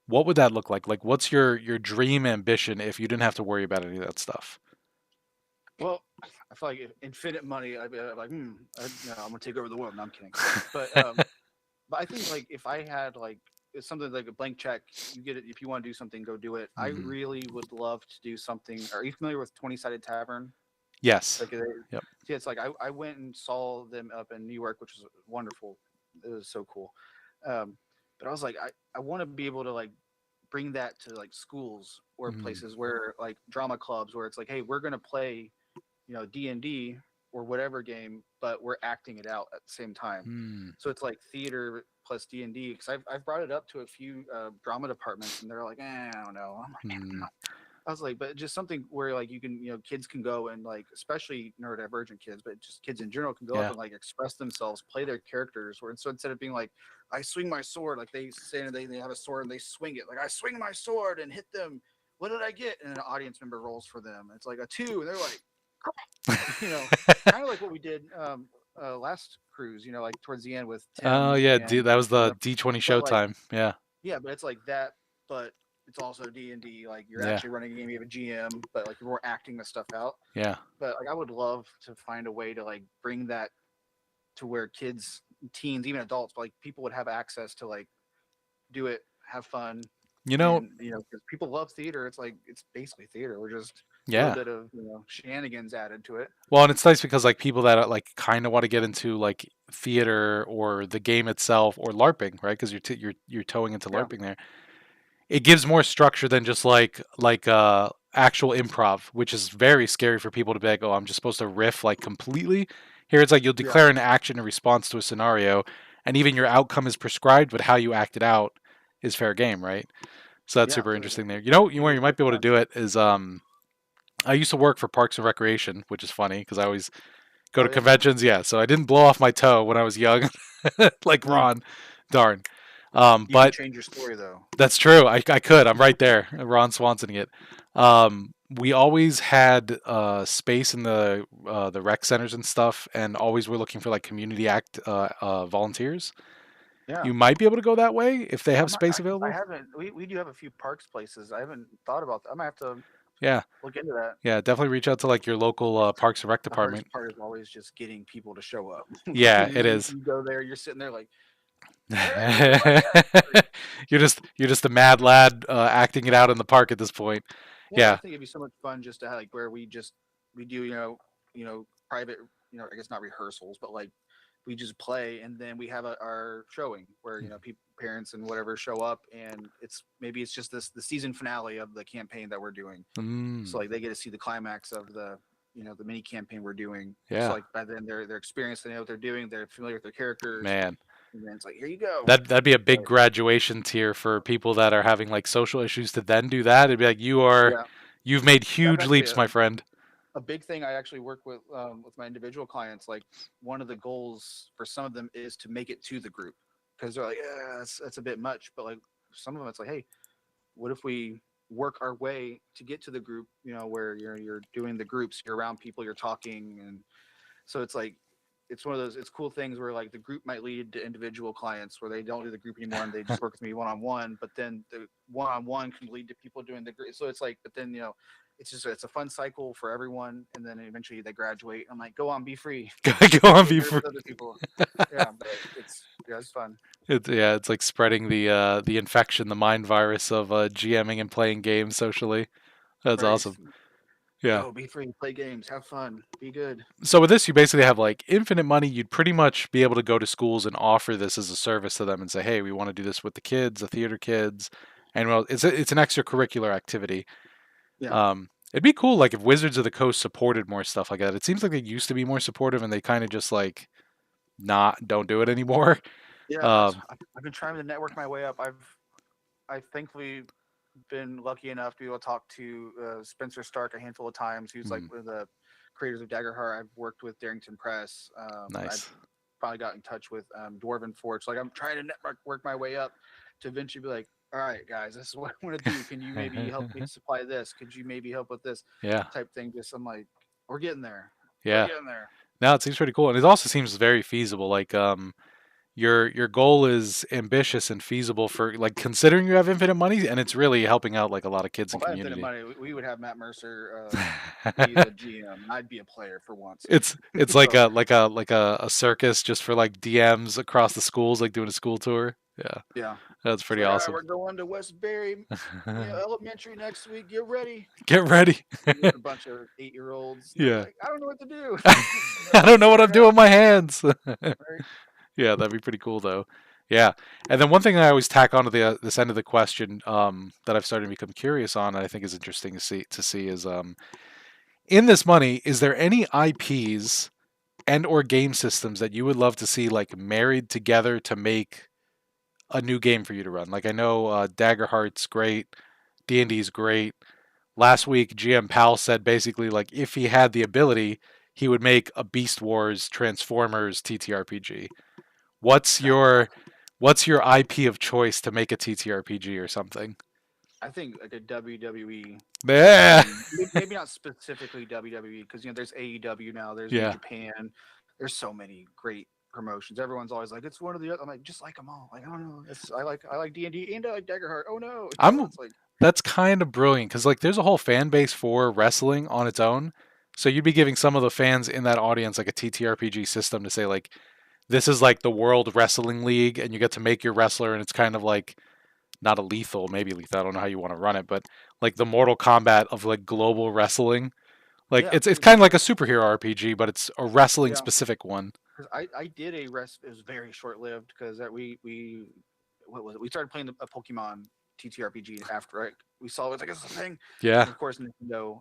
what would that look like? Like, what's your dream ambition if you didn't have to worry about any of that stuff? Well, I feel like infinite money, I'd be like, I'm gonna take over the world. No, I'm kidding. But but I think like if I had like it's something like a blank check, you get it. If you want to do something, go do it. I Hmm. really would love to do something. Are you familiar with 20 Sided Tavern? Yes. Like, Yep. see, it's like I went and saw them up in New York, which was wonderful. It was so cool. Um, but I was like, I want to be able to like bring that to like schools or Mm. places where like drama clubs where it's like, hey, we're gonna play, D&D or whatever game, but we're acting it out at the same time. Mm. So it's like theater plus D&D, because I've brought it up to a few drama departments and they're like, I don't know. I'm like, man, I'm Mm. not. I was like, but just something where like you can, kids can go and like, especially neurodivergent kids, but just kids in general can go up Yeah. and like express themselves, play their characters. Or so instead of being like, I swing my sword, like they say they have a sword and they swing it, like I swing my sword and hit them. What did I get? And an audience member rolls for them. It's like a 2, and they're like, you know, kind of like what we did last cruise. Like towards the end with Oh Tim yeah, and that was the Caleb. D20 But like, Showtime. Yeah. yeah, but it's like that, but it's also D&D. Like you're Yeah. actually running a game. You have a GM, but like you're more acting the stuff out. Yeah. But like I would love to find a way to like bring that to where kids, teens, even adults, but like people would have access to like do it, have fun, You know, and because people love theater. It's like it's basically theater. We're just a little yeah. bit of shenanigans added to it. Well, and it's nice because like people that like kind of want to get into like theater or the game itself or LARPing, right? Because you're towing into Yeah, LARPing there. It gives more structure than just like actual improv, which is very scary for people to be like, oh, I'm just supposed to riff like completely. Here it's like you'll yeah, declare an action in response to a scenario, and even your outcome is prescribed, but how you act it out is fair game, right? So that's yeah. super So interesting there. You know, it where makes you life might be able to fun. do it is I used to work for Parks and Recreation, which is funny because I always go Oh to yeah. conventions. Yeah, so I didn't blow off my toe when I was young, like Mm. Ron. Darn. You can But change your story though. that's true. I could. I'm right there. Ron Swansoning it. We always had space in the rec centers and stuff, and always were looking for like community act volunteers. Yeah. You might be able to go that way if they have I'm not, space I available. haven't. We do have a few parks places. I haven't thought about that. I might have to Yeah, look into that. yeah. Definitely reach out to like your local Parks and Rec The hardest department. part is always just getting people to show up. Yeah, you, it you is. you go there, you're sitting there like, all right, everybody up. Like, You're just a mad lad acting it out in the park at this point. yeah, I Yeah. think it'd be so much fun just to have like where we do private, I guess not rehearsals, but like we just play, and then we have our showing where people, parents and whatever show up, and maybe it's just the season finale of the campaign that we're doing. So Mm, like they get to see the climax of the mini campaign we're doing. So yeah, like by then they're experienced, they know what they're doing, they're familiar with their characters, man. and then it's like, here you go. That'd be a big But graduation tier for people that are having like social issues to then do that. It'd be like yeah, you've made that's huge actually leaps, my friend. a big thing I actually work with my individual clients. Like one of the goals for some of them is to make it to the group, because they're like, yeah, that's a bit much. But like some of them, it's like, hey, what if we work our way to get to the group? Where you're doing the groups, you're around people, you're talking, and so it's like it's one of those cool things where like the group might lead to individual clients where they don't do the group anymore and they just work with me one on one. But then the one on one can lead to people doing the group. So it's like, but then it's a fun cycle for everyone, and then eventually they graduate. I'm like, go on, be free, Go on, get be nerds free. with other people. Yeah, but it's fun. It's like spreading the infection, the mind virus of GMing and playing games socially. That's Right, awesome. Yeah. go be free, play games, have fun, be good. So with this, you basically have like infinite money. You'd pretty much be able to go to schools and offer this as a service to them and say, "Hey, we want to do this with the kids, the theater kids," and well, it's an extracurricular activity. Yeah, It'd be cool, like if Wizards of the Coast supported more stuff like that. It seems like they used to be more supportive, and they kind of just like not don't do it anymore. yeah. Um, I've been trying to network my way up. I thankfully been lucky enough to be able to talk to Spencer Stark a handful of times. He was like hmm, one of the creators of Daggerheart. I've worked with Darrington Press. I've nice. finally got in touch with Dwarven Forge. So, like I'm trying to work my way up to eventually be like, all right, guys, this is what I want to do. Can you maybe help me supply this? Could you maybe help with this Yeah, type thing? Just I'm like, we're getting there. We're yeah. getting there. No, it seems pretty cool, and it also seems very feasible. Like your goal is ambitious and feasible for like considering you have infinite money, and it's really helping out like a lot of kids Well, in if I had infinite community. money, we would have Matt Mercer be the GM, and I'd be a player for once. It's like So a circus just for like DMs across the schools, like doing a school tour. Yeah, Yeah. that's It's pretty like, all right, awesome. we're going to Westbury, Elementary next week. Get ready. Get ready. With a bunch of 8-year-olds. They're Yeah. like, I don't know what to do. I don't know what Figure I'm it doing out. with my hands. Right? Yeah, that'd be pretty cool though. Yeah, and then one thing I always tack onto the this end of the question that I've started to become curious on, and I think is interesting to see is in this money, is there any IPs and or game systems that you would love to see like married together to make a new game for you to run? Like I know Dagger Heart's great, D&D's great. Last week, GM Powell said basically like if he had the ability, he would make a Beast Wars Transformers TTRPG. What's That'd be your awesome. what's your IP of choice to make a TTRPG or something? I think like a WWE Yeah, theme. Maybe not specifically WWE because there's AEW now. There's New yeah. Japan. There's so many great promotions. Everyone's always like, it's one of the other. I'm like, just like them all. Like I don't know. I like D&D and I like Daggerheart. Oh no, I'm it's like That's kind of brilliant because like there's a whole fan base for wrestling on its own. So you'd be giving some of the fans in that audience like a TTRPG system to say like this is like the World Wrestling League and you get to make your wrestler and it's kind of like not a lethal, maybe lethal. I don't know how you want to run it, but like the Mortal Kombat of like global wrestling. Like yeah, it's because kind of like a superhero RPG, but it's a wrestling yeah, specific one. because I did a rest. It was very short lived because that we what was it? We started playing a Pokemon TTRPG after right? We saw it was like it's a thing, Yeah. and of course Nintendo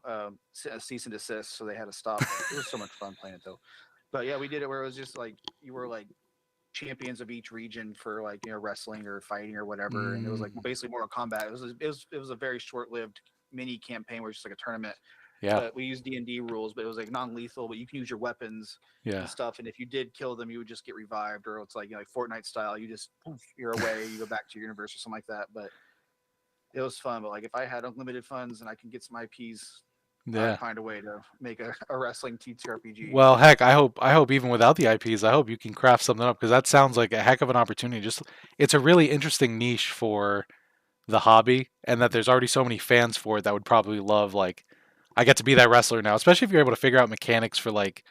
cease and desist, so they had to stop. It was so much fun playing it though. But yeah, we did it where it was just like you were like champions of each region for like wrestling or fighting or whatever, and it was like Mm, basically Mortal Kombat. It was a very short lived mini campaign where it's just like a tournament, yeah. but we used D&D rules, but it was like non-lethal, but you can use your weapons and Yeah. stuff, and if you did kill them you would just get revived, or it's like like Fortnite style, you just poof, you're away, you go back to your universe or something like that. But it was fun. But like if I had unlimited funds and I can get some IPs, I'd Yeah. find a way to make a wrestling TTRPG. Well, heck, I hope even without the IPs, I hope you can craft something up because that sounds like a heck of an opportunity. Just it's a really interesting niche for the hobby, and that there's already so many fans for it that would probably love like I get to be that wrestler now, especially if you're able to figure out mechanics for like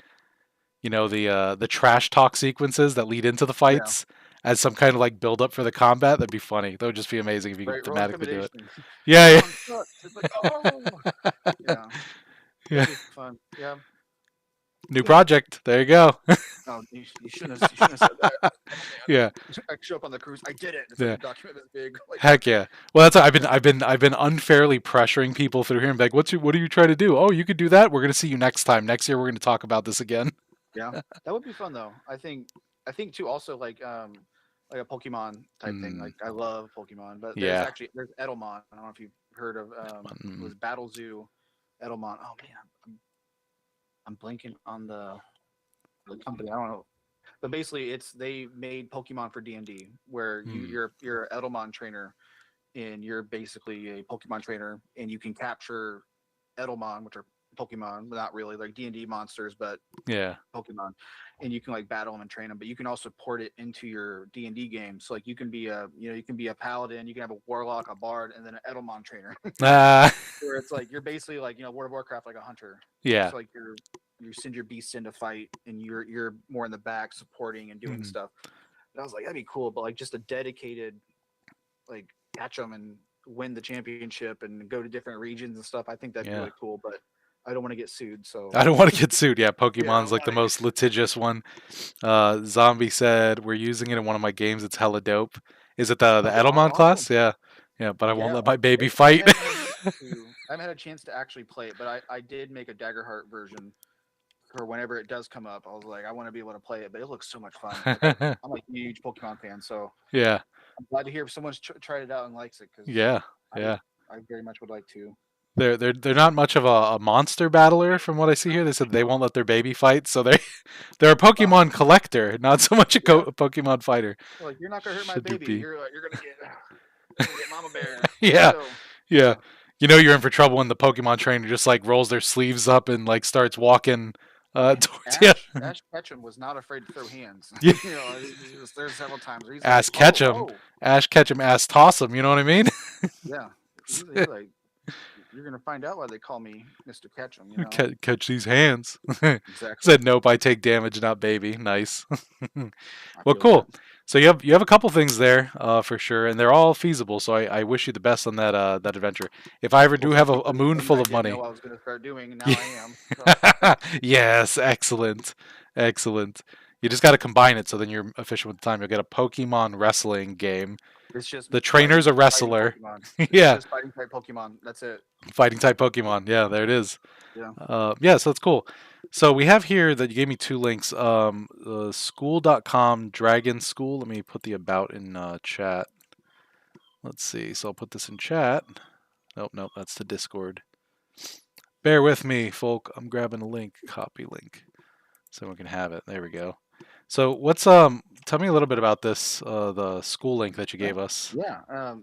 the trash talk sequences that lead into the Yeah, fights as some kind of like build up for the combat. That'd be funny. That would just be amazing if you could right. Roll thematically do it. intimidation. Yeah, Someone sucks. It's like, oh yeah, yeah, yeah. that'd be fun. Yeah. New project. There you go. Oh, you shouldn't have said that. Oh Yeah, man, I show up on the cruise. I did it. It's like yeah. a document this big. Like, Heck yeah. Well, that's I've been yeah, I've been I've been unfairly pressuring people through here and be like, what are you trying to do? Oh, you could do that. We're gonna see you next time. Next year, we're gonna talk about this again. yeah, that would be fun though. I think too. Also, like a Pokemon type thing. Mm, Like I love Pokemon, but there's yeah. actually there's Edelmon. I don't know if you've heard of. It Mm, was Battle Zoo, Edelmon. Oh man, I'm blanking on the company. I don't know, but basically, they made Pokemon for D&D, where mm, you're an Edelmon trainer, and you're basically a Pokemon trainer, and you can capture Edelmon, which are Pokemon, but not really like D&D monsters, but yeah. Pokemon, and you can like battle them and train them. But you can also port it into your D&D game. So like you can be a paladin, you can have a warlock, a bard, and then an Edelmon trainer, Ah, where it's like you're basically like World of Warcraft, like a hunter. yeah. So like you send your beast in to fight, and you're more in the back supporting and doing Mm, stuff. And I was like, that'd be cool, but like just a dedicated like catch them and win the championship and go to different regions and stuff. I think that'd be yeah. really cool, but I don't want to get sued. So I don't want to get sued. Yeah, yeah, I Pokemon's don't like the want to get most litigious one. Zombie said we're using it in one of my games. It's hella dope. Is it the Oh, Edelmon awesome. class? Yeah, yeah. But I won't Yeah, let my baby I fight. haven't had a chance to. I haven't had a chance to actually play it, but I did make a Daggerheart version for whenever it does come up. I was like, I want to be able to play it, but it looks so much fun. Like I'm a huge Pokemon fan, so Yeah, I'm glad to hear someone's tried it out and likes it because yeah, I yeah. I very much would like to. They're not much of a monster battler from what I see here. They said they No, won't let their baby fight, so they're a wow, Pokemon collector, not so much a yeah, a Pokemon fighter. like you're not gonna hurt my Should baby. be. You're gonna get Mama Bear. Let's Yeah, go. yeah. Yeah, You know you're in for trouble when the Pokemon trainer just like rolls their sleeves up and like starts walking man. towards you. Ash Ketchum was not afraid to throw hands. Yeah. There's several times where he's like, Ass catch oh, 'em, oh, Ash catch 'em, ass toss 'em. You know what I mean? yeah. He's like, you're gonna find out why they call me Mr. Ketchum. Catch these hands. Exactly. Said nope. I take damage, not baby. Nice. I Well, feel that. cool. So you have a couple things there for sure, and they're all feasible. So I wish you the best on that adventure. If I ever Well, do have thank you a for these moon things full I of didn't money, know I was going to start doing, and now yeah. I am. So Yes, excellent, excellent. You just got to combine it so then you're efficient with the time. You'll get a Pokemon wrestling game. it's just The trainer's a fighting wrestler. Pokemon. It's Yeah, just fighting type Pokemon. That's it. fighting type Pokemon. Yeah, there it is. Yeah. Yeah, so that's cool. So we have here that you gave me two links. School.com Dragon School. Let me put the about in chat. Let's see. So I'll put this in chat. Nope, nope, that's the Discord. Bear with me, folk. I'm grabbing a link. Copy link. So we can have it. There we go. So what's tell me a little bit about this the school link that you Yeah. gave us. Yeah.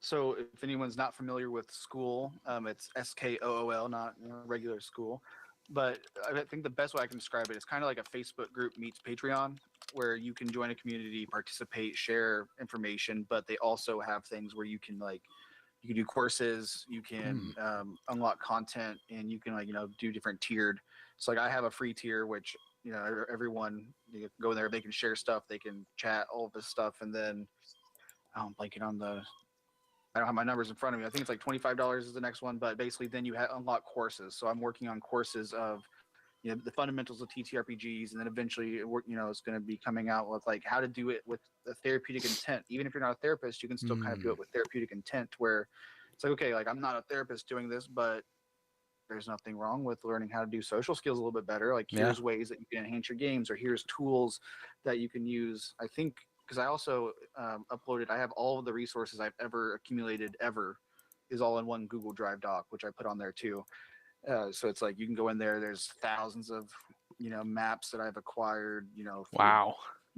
So if anyone's not familiar with school, it's SKOOL, not regular school. But I think the best way I can describe it is kind of like a Facebook group meets Patreon, where you can join a community, participate, share information, but they also have things where you can you can do courses, you Hmm. can unlock content, and you can do different tiered. So like I have a free tier, which everyone you can go in there, they can share stuff, they can chat, all of this stuff, and then I'm blanking on the. I don't have my numbers in front of me. I think it's like $25 is the next one, but basically then you unlock courses. So I'm working on courses of the fundamentals of TTRPGs, and then eventually it's going to be coming out with like how to do it with a therapeutic intent. Even if you're not a therapist, you can still kind of do Hmm. it with therapeutic intent, where it's like, okay, like I'm not a therapist doing this, but there's nothing wrong with learning how to do social skills a little bit better. Like Yeah. here's ways that you can enhance your games, or here's tools that you can use. I think because I also uploaded, I have all of the resources I've ever accumulated ever is all in one Google Drive doc, which I put on there too. So it's like you can go in there. There's thousands of maps that I've acquired, for Wow.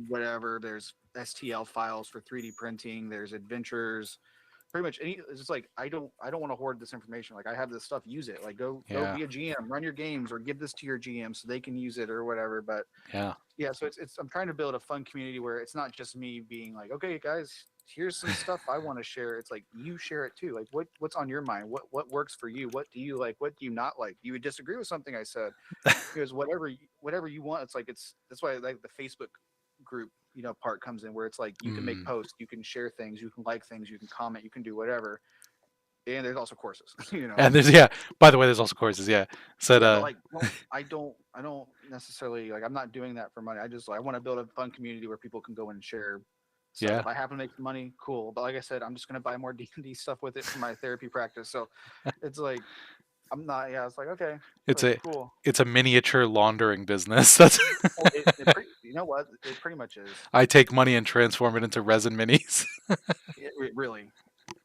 whatever. There's STL files for 3D printing. There's adventures, pretty much any. It's just like I don't want to hoard this information. Like I have this stuff, use it. Like go Yeah. be a GM, run your games, or give this to your GM so they can use it or whatever. But Yeah. yeah, so it's I'm trying to build a fun community where it's not just me being like, okay, guys, here's some stuff I want to share. It's like you share it too. Like what's on your mind? What works for you? What do you like? What do you not like? You would disagree with something I said. Because whatever you want, it's like that's why I like the Facebook group part comes in, where it's like you can make Mm. posts, you can share things, you can like things, you can comment, you can do whatever. And there's also courses. And there's yeah. By the way, there's also courses. Yeah. Said Yeah, but like I don't necessarily like I'm not doing that for money. I want to build a fun community where people can go in and share stuff. yeah. If I happen to make some money, cool. But like I said, I'm just gonna buy more D&D stuff with it for my therapy practice. So it's like I'm not. Yeah, it's like okay, it's It's like a cool. it's a miniature laundering business. That's Well, you know what? It pretty much is. I take money and transform it into resin minis. Really,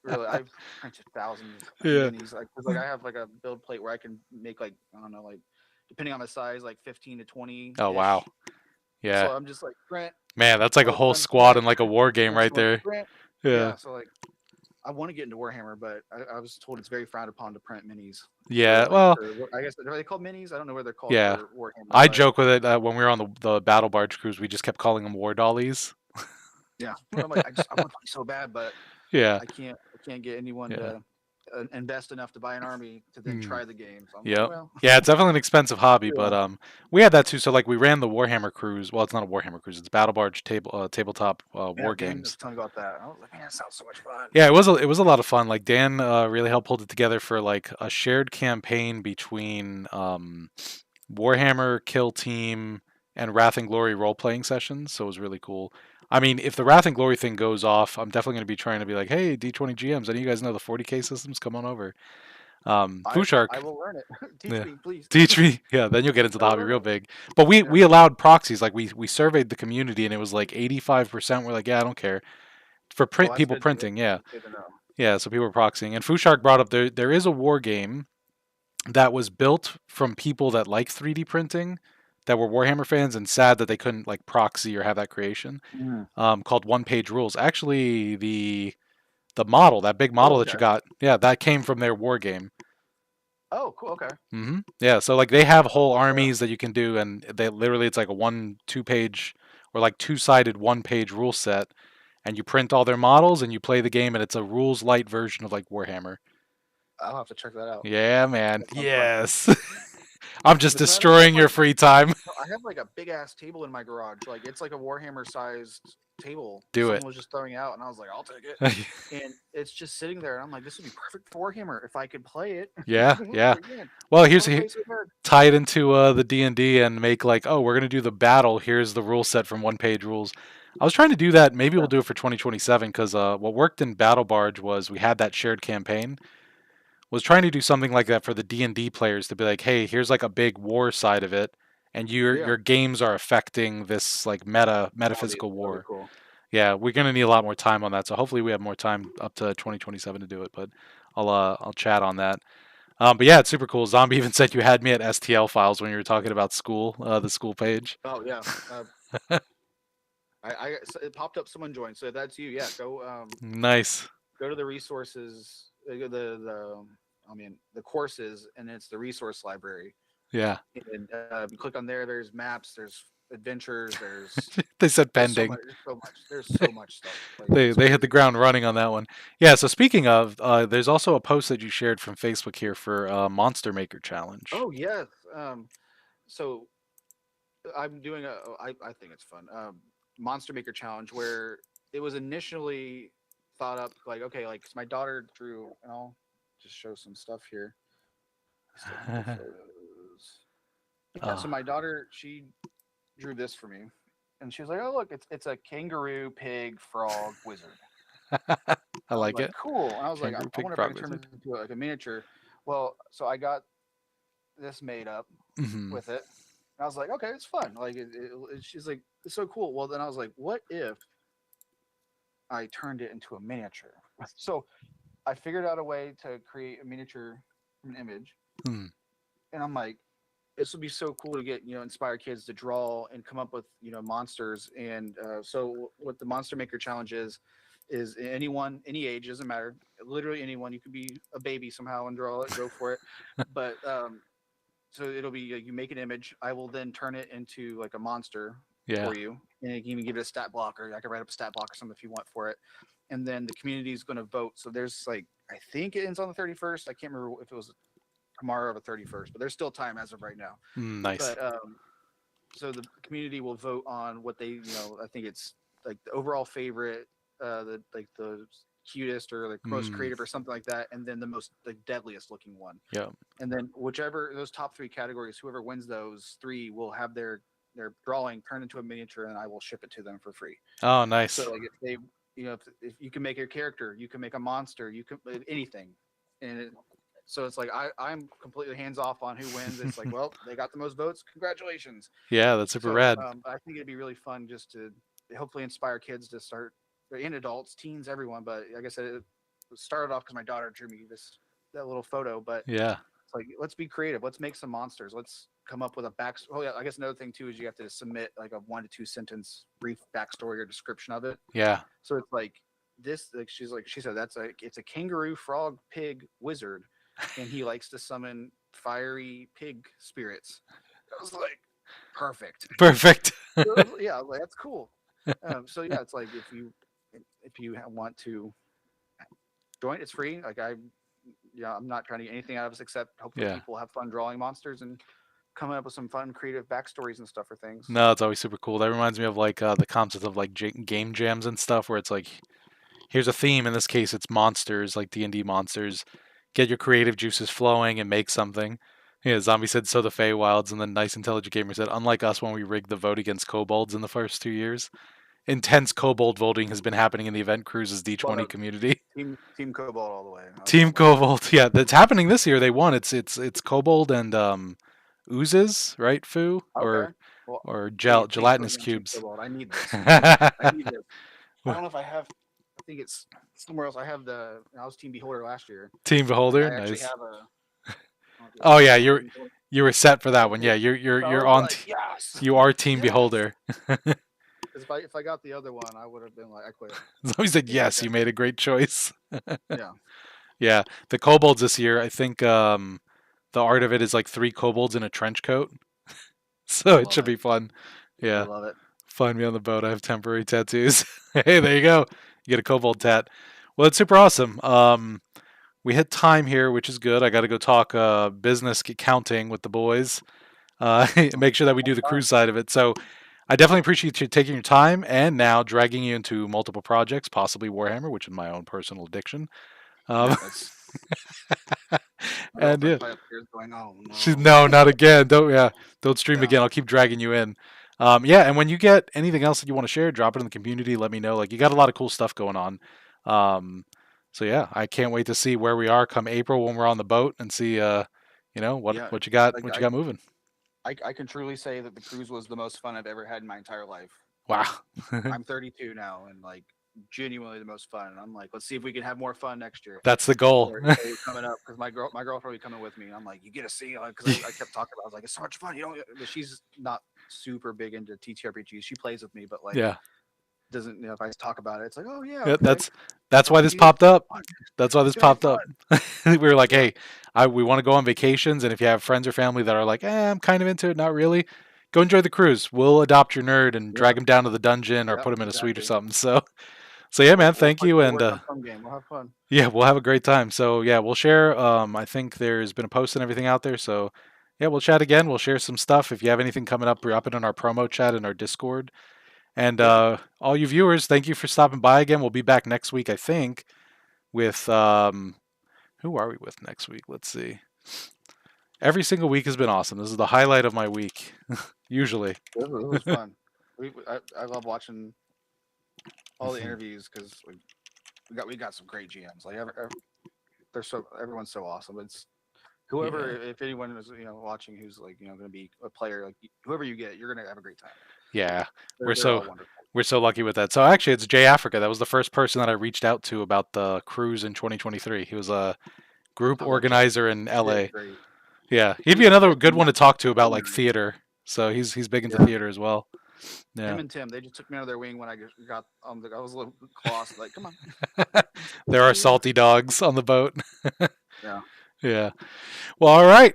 really. I've printed thousands of Yeah. minis. Like, 'cause, like I have like a build plate where I can make like I don't know, like depending on the size, like 15 to 20 Oh wow. ish. Yeah. So I'm just like print, Man, that's like a build whole one, squad print, in like a war game next right one, there. print. Yeah. Yeah. So like I want to get into Warhammer, but I was told it's very frowned upon to print minis for Yeah. like Well, for I guess are they called minis? I don't know what they're called yeah. for Warhammer, I but joke with it when we were on the battle barge cruise. We just kept calling them war dollies. yeah. I'm like I want to play so bad, but Yeah. I can't get anyone Yeah. to invest enough to buy an army to then Hmm. try the game. So I'm like, Yep. well, Yeah, it's definitely an expensive hobby, but yeah. we had that too. So like we ran the Warhammer cruise. Well, it's not a Warhammer cruise. It's battle barge tabletop Yeah, war Dan was games. telling me about that. I was like, man, that sounds so much fun. Yeah, it was a lot of fun. Like Dan really helped hold it together for like a shared campaign between Warhammer, Kill Team, and Wrath and Glory role playing sessions. So it was really cool. I mean, if the Wrath and Glory thing goes off, I'm definitely going to be trying to be like, hey, D20 GMs, any of you guys know the 40k systems? Come on over. I Fushark, will learn it. Teach yeah, me, please. teach me. Yeah, then you'll get into I the hobby love real it. big. But we Yeah. we allowed proxies. Like we surveyed the community, and it was like 85% were like, yeah, I don't care for Well, print that's people good. printing. Yeah, That's good to know. yeah. So people were proxying, and Fushark brought up there is a war game that was built from people that like 3D printing that were Warhammer fans and sad that they couldn't like proxy or have that creation Mm. called One Page Rules. Actually, the model, that big model Oh, that you okay. got, yeah, that came from their war game. Oh, cool. Okay. Yeah, so like they have I'll whole look that up. armies that you can do, and they literally it's like a two page or like two-sided one-page rule set, and you print all their models and you play the game, and it's a rules light version of like Warhammer. I'll have to check that out. Yeah, man. That sounds fun. Yes. I'm just But so I have destroying your like free time. I have like a big ass table in my garage. Like it's like a Warhammer sized table. Do it. Someone was just throwing out, and I was like, I'll take it. And it's just sitting there, and I'm like, this would be perfect for Warhammer if I could play it. Yeah, yeah. Like, man, Well, I here's want to play so bad. tie it into the D&D and make like, oh, we're gonna do the battle. Here's the rule set from one-page rules. I was trying to do that. Maybe we'll Yeah, do it for 2027 because what worked in Battle Barge was we had that shared campaign. Was trying to do something like that for the D&D players to be like, hey, here's like a big war side of it, and yeah. your games are affecting this like metaphysical That'll be war. cool. Yeah, we're gonna need a lot more time on that. So hopefully we have more time up to 2027 to do it. But I'll chat on that. But yeah, it's super cool. Zombie even said you had me at STL files when you were talking about school, the school page. Oh yeah. So it popped up. Someone joined. So if that's you. Yeah. Nice. Go to the resources. I mean the courses, and it's the resource library. Yeah. And you click on there. There's maps. There's adventures. They said There's so pending. much. There's so much. There's so much stuff. Like They it's they hit the crazy. ground running on that one. Yeah. So speaking of, there's also a post that you shared from Facebook here for Monster Maker Challenge. Oh yes. So I'm doing I think it's fun. Monster Maker Challenge where it was initially thought up like okay, like 'cause my daughter drew, and I'll just show some stuff here. Still have the photos. Yeah, so Oh, my daughter, she drew this for me, and she was like, "Oh look, it's a kangaroo, pig, frog, wizard." I I was like like, it. "Cool," and I was like, Kangaroo "I Pig wonder if I Frog can turn Wizard. this into like a miniature." Well, so I got this made up Hmm. with it. And I was like, okay, it's fun. Like, she's like, it's so cool. Well, then I was like, what if I turned it into a miniature? So I figured out a way to create a miniature from an image, Hmm. and I'm like, this would be so cool to get inspire kids to draw and come up with monsters. And so what the Monster Maker Challenge is anyone, any age, doesn't matter. Literally anyone. You could be a baby somehow and draw it. Go for it. But so it'll be you make an image. I will then turn it into like a monster Yeah. for you, and you can even give it a stat block, or I can write up a stat block or something if you want for it. And then the community is going to vote. So there's like I think it ends on the 31st. I can't remember if it was tomorrow or the 31st, but there's still time as of right now. Nice. But so the community will vote on what they I think it's like the overall favorite, the cutest or like most Mm. creative or something like that, and then the most like deadliest looking one. Yeah. And then whichever those top three categories, whoever wins those three will have their drawing turned into a miniature, and I will ship it to them for free. Oh, So nice. like if they if you can make a character, you can make a monster, you can anything. And so it's like I'm completely hands off on who wins. It's like, well, they got the most votes, congratulations. Yeah, that's super So rad. I think it'd be really fun just to hopefully inspire kids to start, and adults, teens, everyone. But like I said, it started off because my daughter drew me that little photo. But Yeah. it's like let's be creative. Let's make some monsters. Let's come up with a back. Oh yeah, I guess another thing too is you have to submit like a 1 to 2 sentence brief backstory or description of it. Yeah. So it's like this. Like she said that's it's a kangaroo, frog, pig, wizard, and he likes to summon fiery pig spirits. I was like, perfect. Perfect. Yeah, I was like, that's cool. So yeah, it's like if you want to join, it's free. Like I'm not trying to get anything out of this except hopefully Yeah. people have fun drawing monsters and coming up with some fun creative backstories and stuff for things. No, it's always super cool. That reminds me of like the concept of like game jams and stuff, where it's like here's a theme. In this case, it's monsters, like D&D monsters. Get your creative juices flowing and make something. Yeah, Zombie said so the Feywilds, and then Nice Intelligent Gamer said, unlike us when we rigged the vote against kobolds in the first 2 years, intense kobold voting has been happening in the Event.Cruises Well, D20 no, community. team Cobalt all the way. I was Team all about that. Kobold, yeah, that's happening this year. They won. It's Kobold and oozes, right? Foo Okay. Well, or thanks for gelatinous being Team cubes. Cobalt. I need this. I need this. I don't know if I have. I think it's somewhere else. I have I was Team Beholder last year. Team Like Beholder, I actually nice. have a. Oh yeah, Team you're Beholder. you were set for that one. Yeah. Yeah, you're So I you're was on. like, yes, You are Team yes. Beholder. Because if I got the other one, I would have been like, I quit. So he said, Can't do yes, that. you made a great choice. Yeah, Yeah, the kobolds this year, I think the art of it is like three kobolds in a trench coat. So I it love should it. be fun. I Yeah. love it. Find me on the boat. I have temporary tattoos. Hey, there you go. You get a kobold tat. Well, it's super awesome. we hit time here, which is good. I got to go talk business accounting with the boys. Make sure that we do the Fun. cruise side of it. So I definitely appreciate you taking your time and now dragging you into multiple projects, possibly Warhammer, which is my own personal addiction. Yeah, Um, it's my and girlfriend's yeah, probably upstairs going, "Oh she's no." no, not again. Don't stream Yeah, again. I'll keep dragging you in. Yeah, and when you get anything else that you want to share, drop it in the community. Let me know. Like you got a lot of cool stuff going on. Um, so yeah, I can't wait to see where we are come April when we're on the boat and see, yeah. what you got, Like what you got moving. I can truly say that the cruise was the most fun I've ever had in my entire life. Like Wow. I'm 32 now, and like genuinely the most fun. And I'm like, let's see if we can have more fun next year. That's the goal. Or coming up because my girlfriend will be coming with me. And I'm like, you get to see because I kept talking about. I was like, it's so much fun. You know, but she's not super big into TTRPGs. She plays with me, but like Yeah. doesn't if I talk about it, it's like, oh yeah, Yeah, okay. that's why this RPGs, popped up. fun. That's why It's this gonna be popped fun. up. We were like, Yeah, hey, we want to go on vacations, and if you have friends or family that are like, I'm kind of into it, not really, go enjoy the cruise. We'll adopt your nerd and yeah, drag him down to the dungeon or yeah, put him in a suite or exactly. something. So yeah, man, thank you, We'll and work on some game. We'll have fun. yeah, we'll have a great time. So yeah, we'll share. I think there's been a post and everything out there. So yeah, we'll chat again. We'll share some stuff. If you have anything coming up, drop it in our promo chat in our Discord. And Yeah, all you viewers, thank you for stopping by again. We'll be back next week, I think, with who are we with next week? Let's see. Every single week has been awesome. This is the highlight of my week, usually. this was fun. I love watching all the Mhm. interviews because we got some great GMs. Like they're so everyone's so awesome. It's whoever Yeah, if anyone is watching who's like going to be a player like whoever you get, you're going to have a great time. yeah. We're They're so all wonderful. we're so lucky with that. So actually, it's Jay Africa. That was the first person that I reached out to about the cruise in 2023. He was a group I love Jay. organizer in Jay's LA. great. Yeah, he'd be He's another like good one to talk to about like visionary. theater. So he's big into Yeah. theater as well. Yeah, Him and Tim, they just took me under their wing when I got I was a little lost. Like, come on, there are see ya. salty dogs on the boat. Yeah. Yeah. Well, all right.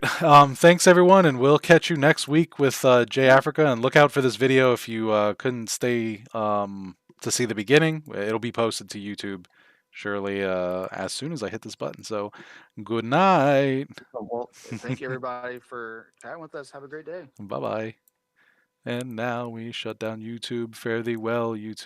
Thanks everyone, and we'll catch you next week with Jay Yep. Africa. And look out for this video if you couldn't stay to see the beginning. It'll be posted to YouTube surely as soon as I hit this button. So, good night. Well, thank you everybody for chatting with us. Have a great day. Bye bye. And now we shut down YouTube. Fare thee well, YouTube.